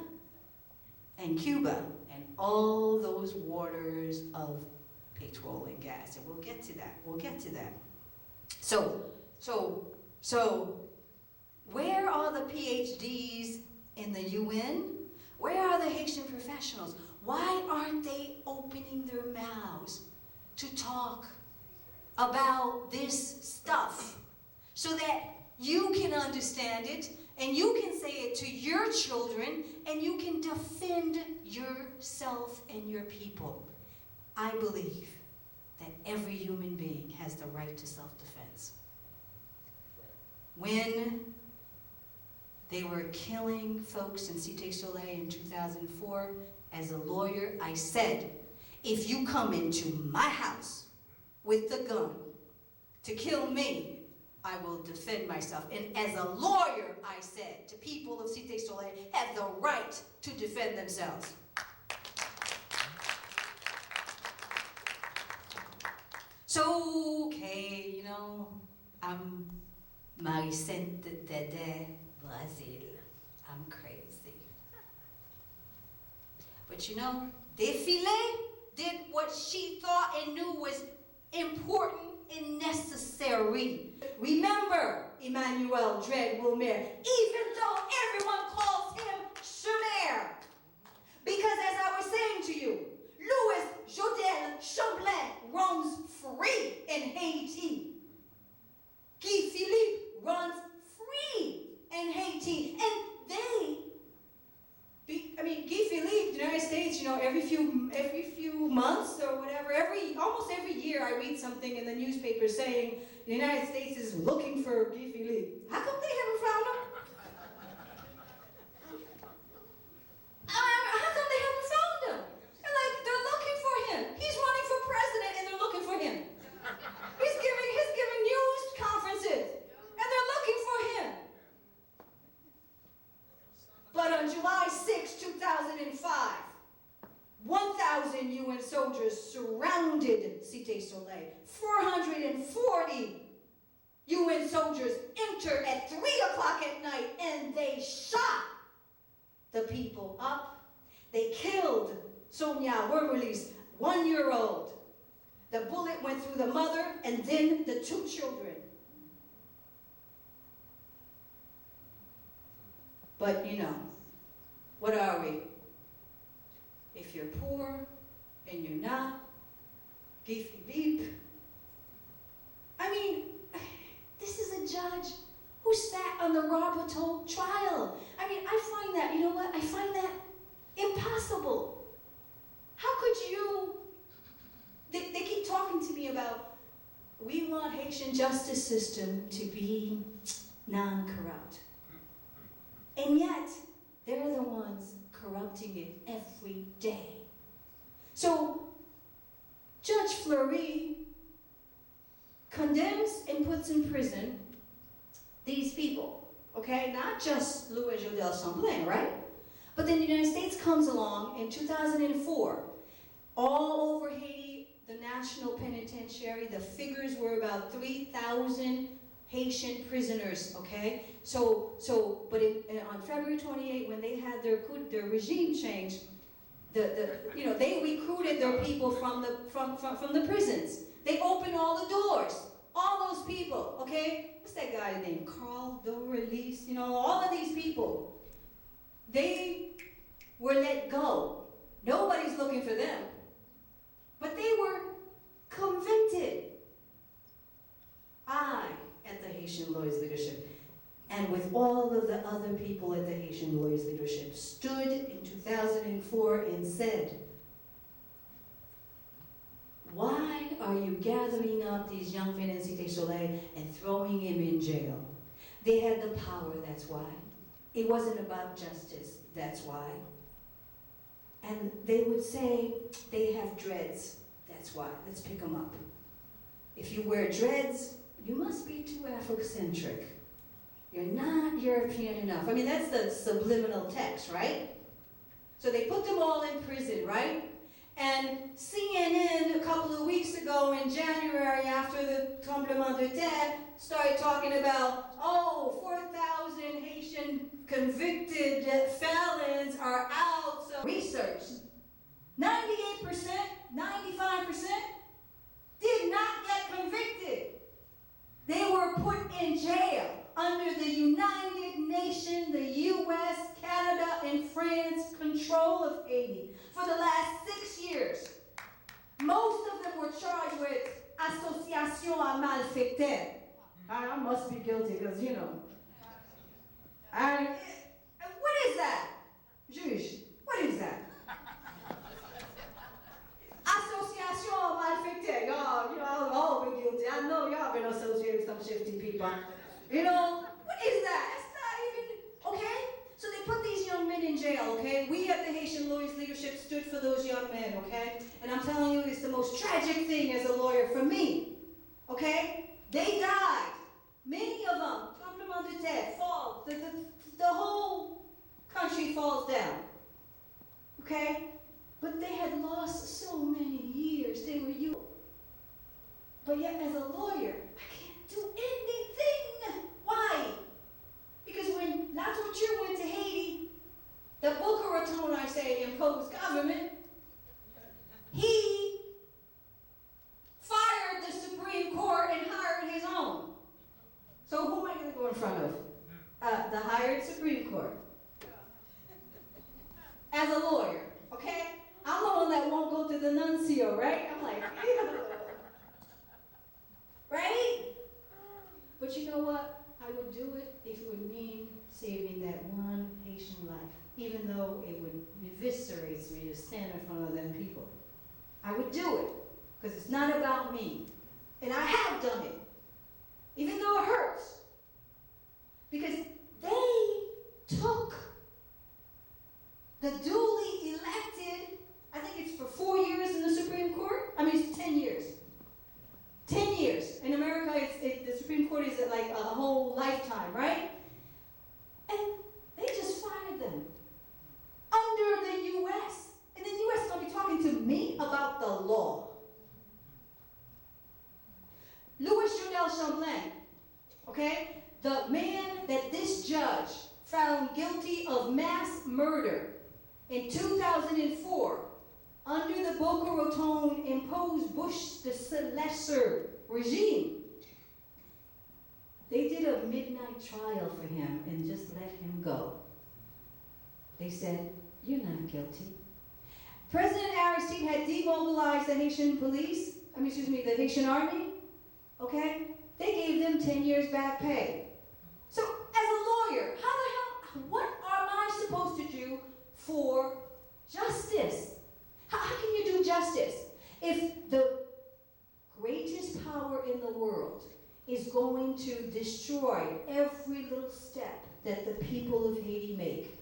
and Cuba and all those waters of petrol and gas. And we'll get to that. So where are the PhDs in the UN? Where are the Haitian professionals? Why aren't they opening their mouths to talk about this stuff so that you can understand it and you can say it to your children and you can defend yourself and your people? I believe that every human being has the right to self-defense. When they were killing folks in Cité Soleil in 2004, as a lawyer, I said, if you come into my house with the gun to kill me, I will defend myself. And as a lawyer, I said to people of Cité Soleil, have the right to defend themselves. So, okay, you know, I'm Maricette de Brazil. I'm crazy. But you know, Défilé did what she thought and knew was important and necessary. Remember Emmanuel Dread Wilmer, even though everyone calls him Chemer. Because as I was saying to you, Louis Jodel Champlain roams free in Haiti. Guy Philippe runs free in Haiti. And Guy Philippe, the United States, you know, every few months or whatever, almost every year I read something in the newspaper saying the United States is looking for Guy Philippe. How come they haven't found him? How come they haven't found him? They're looking for him. He's running for president and they're looking for him. He's giving news conferences and they're looking for him. But on July 6, 2005, 1,000 UN soldiers surrounded Cité Soleil. 440 UN soldiers entered at 3 o'clock at night and they shot the people up. They killed Sonia Wormerly's 1-year-old. The bullet went through the mother and then the 2 children. But you know, what are we? If you're poor and you're not, beefy beep. I mean, this is a judge who sat on the Roberto trial. I mean, I find that, you know what? I find that impossible. How could you? They keep talking to me about, we want Haitian justice system to be non-corrupt. And yet, they're the ones corrupting it every day. So, Judge Fleury condemns and puts in prison these people, okay? Not just Louis Jodel Champlain, right? But then the United States comes along in 2004. All over Haiti, the National Penitentiary, the figures were about 3,000 Haitian prisoners, okay? But on February 28, when they had their regime change, they recruited their people from the prisons. They opened all the doors, all those people, okay? What's that guy named? Carl Dorelis, all of these people. They were let go. Nobody's looking for them. But they were convicted. I, at the Haitian Lawyers Leadership, and with all of the other people at the Haitian Lawyers Leadership, stood in 2004 and said, why are you gathering up these young men in Cité Soleil and throwing him in jail? They had the power, that's why. It wasn't about justice, that's why. And they would say, they have dreads, that's why. Let's pick them up. If you wear dreads, you must be too Afrocentric. You're not European enough. I mean, that's the subliminal text, right? So they put them all in prison, right? And CNN a couple of weeks ago in January, after the tremblement de terre, started talking about, 4,000 Haitian convicted felons are out. So research, 98%, 95% did not get convicted. They were put in jail under the United Nations, the US, Canada, and France control of Haiti for the last 6 years. Most of them were charged with association à malfaiteur. I must be guilty because, what is that? Juge, what is that? Association à malfaiteur. Y'all all been guilty. I know y'all been associated with some shifty people. What is that? It's not even, okay? So they put these young men in jail, okay? We at the Haitian Lawyers Leadership stood for those young men, okay? And I'm telling you, it's the most tragic thing as a lawyer for me, okay? They died. Many of them, tremblement de terre, fall. The whole country falls down, okay? But they had lost so many years. They were young. But yet, as a lawyer, I can't do anything. Why? Because when La Torture went to Haiti, the Boca Raton, I say, imposed government, he fired the Supreme Court and hired his own. So who am I going to go in front of? The hired Supreme Court. As a lawyer, okay? I'm the one that won't go to the nuncio, right? I'm like, ew. Right? But you know what? I would do it if it would mean saving that one Haitian life, even though it would eviscerate me to stand in front of them people. I would do it, because it's not about me. And I have done it, even though it hurts. Because they took the duly elected, I think it's for 4 years in the Supreme Court. I mean, it's 10 years. 10 years. In America, the Supreme Court is like a whole lifetime, right? And they just fired them under the U.S. And the U.S. is going to be talking to me about the law. Louis Jodel Champlain, okay? The man that this judge found guilty of mass murder in 2004 under the Boca Raton imposed Bush the Lesser regime, they did a midnight trial for him and just let him go. They said, "You're not guilty." President Aristide had demobilized the Haitian police, the Haitian army, okay? They gave them 10 years back pay. So, as a lawyer, what am I supposed to do for justice? How can you do justice if the greatest power in the world is going to destroy every little step that the people of Haiti make?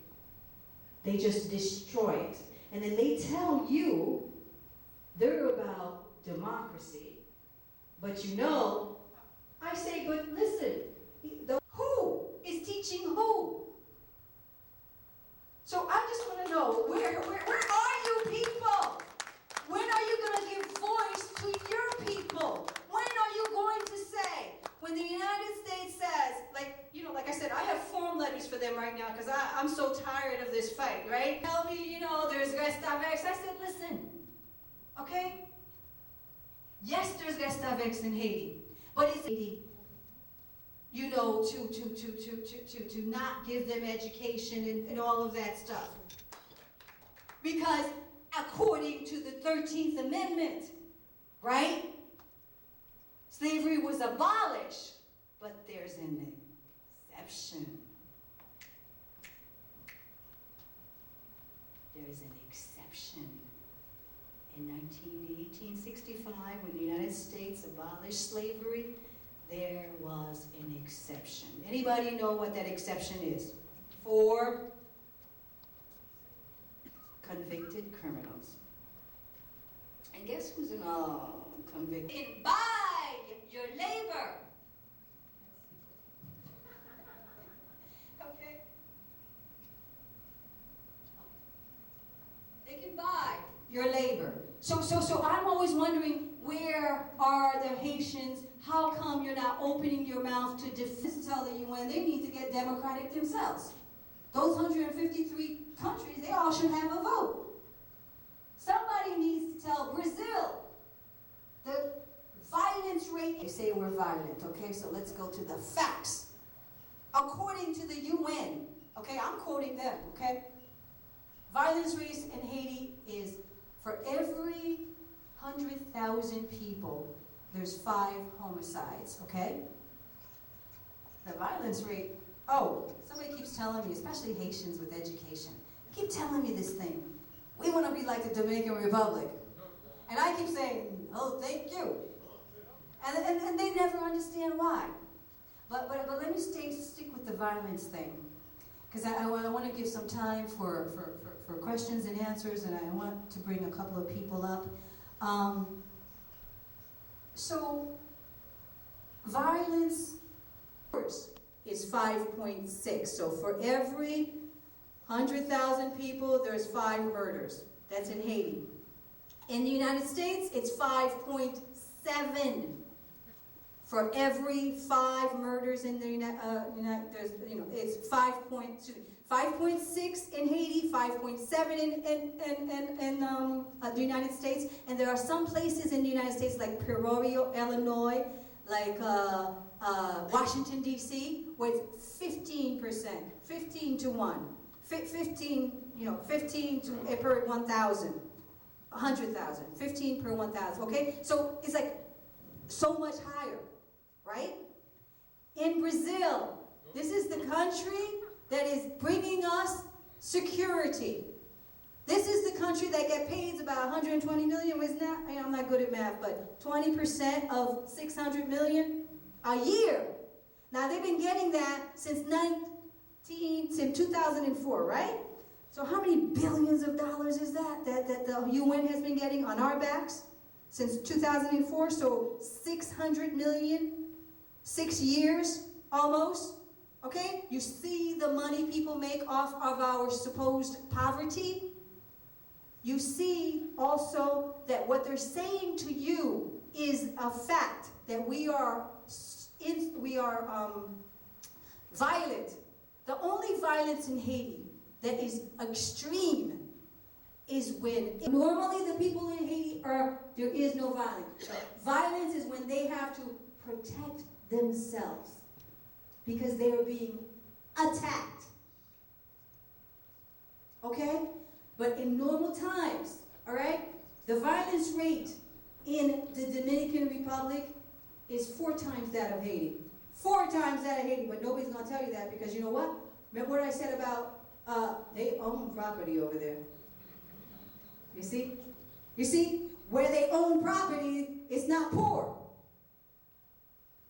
They just destroy it. And then they tell you they're about democracy. But I say, but listen, who is teaching who? So I just want to know, where are you people? When are you going to give voice to your people? When are you going to say, when the United States says, like I said, I have form letters for them right now because I'm so tired of this fight, right? Tell me, there's Restavex. I said, listen, okay? Yes, there's Restavex in Haiti, but it's Haiti, to not give them education and all of that stuff. Because according to the 13th Amendment, right? Slavery was abolished, but there's an exception. There is an exception. In 1865, when the United States abolished slavery, there was an exception. Anybody know what that exception is? For convicted criminals. And guess who's in all convicted? You can buy your labor. Okay? They can buy your labor. So I'm always wondering, where are the Haitians? How come you're not opening your mouth to tell the UN they need to get democratic themselves? Those 153 countries, they all should have a vote. Somebody needs to tell Brazil the violence rate. They say we're violent, okay? So let's go to the facts. According to the UN, okay, I'm quoting them, okay? Violence rate in Haiti is, for every 100,000 people, there's 5 homicides, okay? The violence rate, somebody keeps telling me, especially Haitians with education, keep telling me this thing. We want to be like the Dominican Republic. And I keep saying, oh, thank you. And they never understand why. But let me stick with the violence thing. Because I want to give some time for questions and answers, and I want to bring a couple of people up. So, violence is 5.6. So for every 100,000 people, there's 5 murders. That's in Haiti. In the United States, it's 5.7. For every 5 murders in the it's 5.6 in Haiti, 5.7 in the United States, and there are some places in the United States like Peoria, Illinois, like Washington D.C., where it's 15%, 15 to 1, 15 to per 1,000, 100,000, 15 per 1,000. Okay, so it's like so much higher. Right? In Brazil, this is the country that is bringing us security. This is the country that gets paid about 120 million, isn't that? I'm not good at math, but 20% of 600 million a year. Now, they've been getting that since 2004, right? So how many billions of dollars is that the UN has been getting on our backs since 2004? So 600 million. 6 years, almost, okay? You see the money people make off of our supposed poverty? You see also that what they're saying to you is a fact, that we are violent. The only violence in Haiti that is extreme is when, normally the people in Haiti there is no violence. Violence is when they have to protect themselves because they are being attacked. Okay? But in normal times, all right, the violence rate in the Dominican Republic is 4 times that of Haiti. 4 times that of Haiti, but nobody's going to tell you that because you know what? Remember what I said about they own property over there. You see? You see? Where they own property, it's not poor.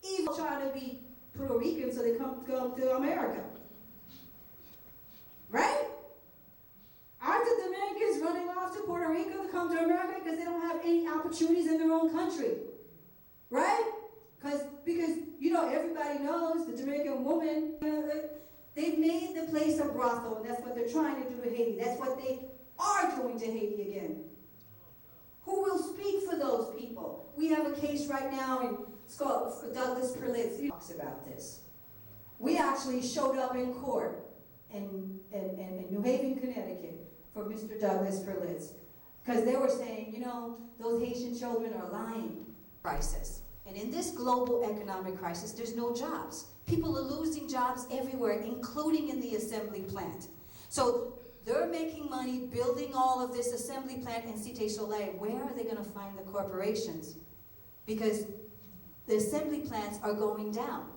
Even trying to be Puerto Rican so they come to America. Right? Aren't the Dominicans running off to Puerto Rico to come to America because they don't have any opportunities in their own country? Right? Because you know, everybody knows the Dominican woman, they've made the place a brothel, and that's what they're trying to do to Haiti. That's what they are doing to Haiti again. Who will speak for those people? We have a case right now in Douglas Perlitz. He talks about this. We actually showed up in court in New Haven, Connecticut for Mr. Douglas Perlitz because they were saying, you know, those Haitian children are lying. Crisis. And in this global economic crisis, there's no jobs. People are losing jobs everywhere, including in the assembly plant. So they're making money building all of this assembly plant in Cité Soleil. Where are they going to find the corporations? Because the assembly plants are going down.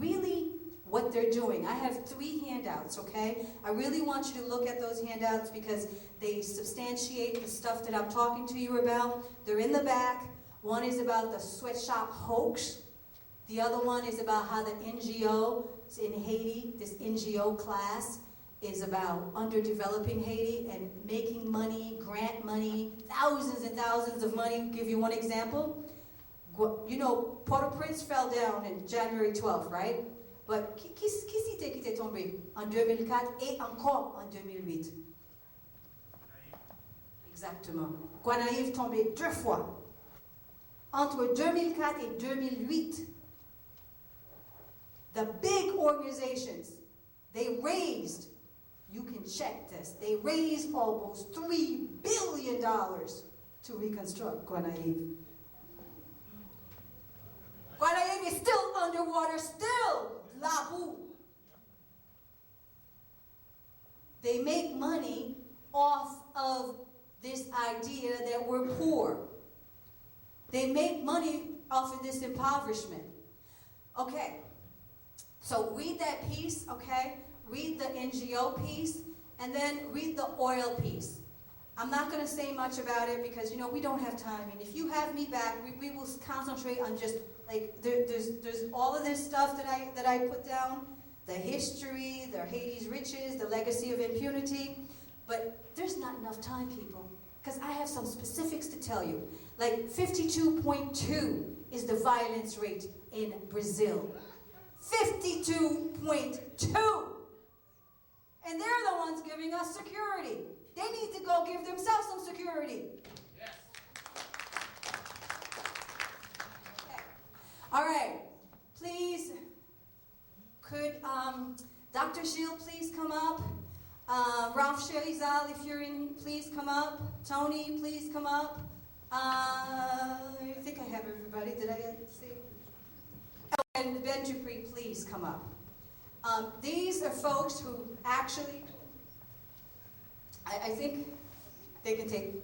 Really, what they're doing. I have 3 handouts, okay? I really want you to look at those handouts because they substantiate the stuff that I'm talking to you about. They're in the back. One is about the sweatshop hoax. The other one is about how the NGO in Haiti, this NGO class, is about underdeveloping Haiti and making money, grant money, thousands and thousands of money. I'll give you one example. You know, Port-au-Prince fell down in January 12th, right? But qui c'était qui était tombé en 2004 et encore en 2008? Exactement. Guanaïve tombé 2 fois. Entre 2004 et 2008, the big organizations, they raised, you can check this, they raised almost $3 billion to reconstruct Guanaïve. Guanaïve is still underwater, still, la boue. They make money off of this idea that we're poor. They make money off of this impoverishment. Okay, so read that piece, okay? Read the NGO piece, and then read the oil piece. I'm not going to say much about it because, you know, we don't have time. And if you have me back, we will concentrate on just, like, there's all of this stuff that I put down, the history, the Haiti's riches, the legacy of impunity. But there's not enough time, people, because I have some specifics to tell you. Like 52.2 is the violence rate in Brazil. 52.2! And they're the ones giving us security. They need to go give themselves some security. Yes. Okay. All right. Please, could Dr. Shield please come up? Ralph Sherizal, if you're in, please come up. Tony, please come up. I think I have everybody. Did I see? Oh, and Ben Dupree, please come up. These are folks who actually, I think they can take.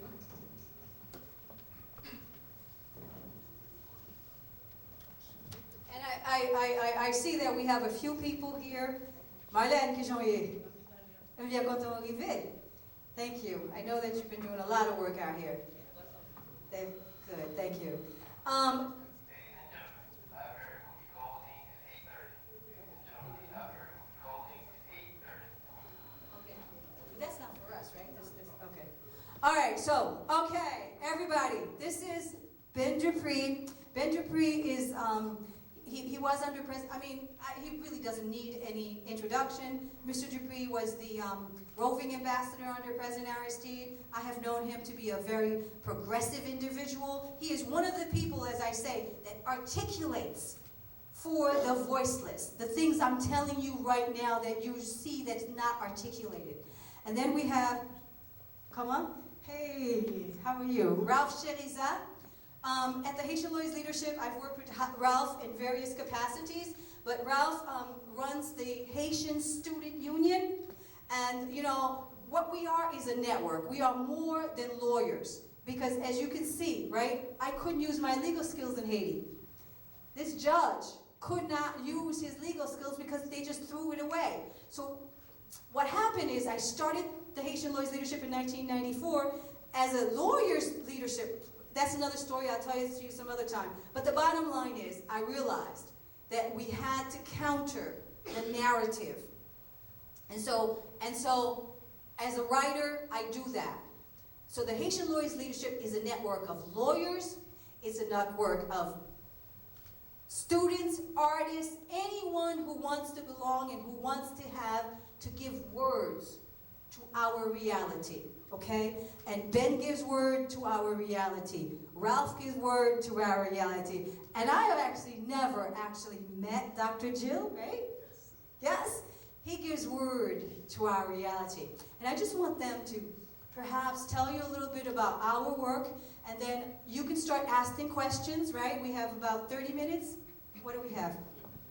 And I see that we have a few people here. Marlène, thank you. I know that you've been doing a lot of work out here. Good, thank you. Okay, that's not for us, right? Okay. All right, so, okay, everybody, this is Ben Dupree. Ben Dupree is, he was under President, he really doesn't need any introduction. Mr. Dupree was the roving ambassador under President Aristide. I have known him to be a very progressive individual. He is one of the people, as I say, that articulates for the voiceless, the things I'm telling you right now that you see that's not articulated. And then we have come up. Hey, how are you? Ralph Cheriza. At the Haitian Lawyers Leadership, I've worked with Ralph in various capacities, but Ralph runs the Haitian Student Union, and you know, what we are is a network. We are more than lawyers, because as you can see, right, I couldn't use my legal skills in Haiti. This judge could not use his legal skills because they just threw it away. So what happened is I started the Haitian Lawyers Leadership in 1994 as a lawyer's leadership. That's another story, I'll tell you to you some other time. But the bottom line is, I realized that we had to counter the narrative. And so, as a writer, I do that. So the Haitian Lawyers Leadership is a network of lawyers, it's a network of students, artists, anyone who wants to belong and who wants to give words to our reality. Okay? And Ben gives word to our reality. Ralph gives word to our reality. And I have actually never met Dr. Jill, right? Yes? He gives word to our reality. And I just want them to perhaps tell you a little bit about our work, and then you can start asking questions, right? We have about 30 minutes. What do we have?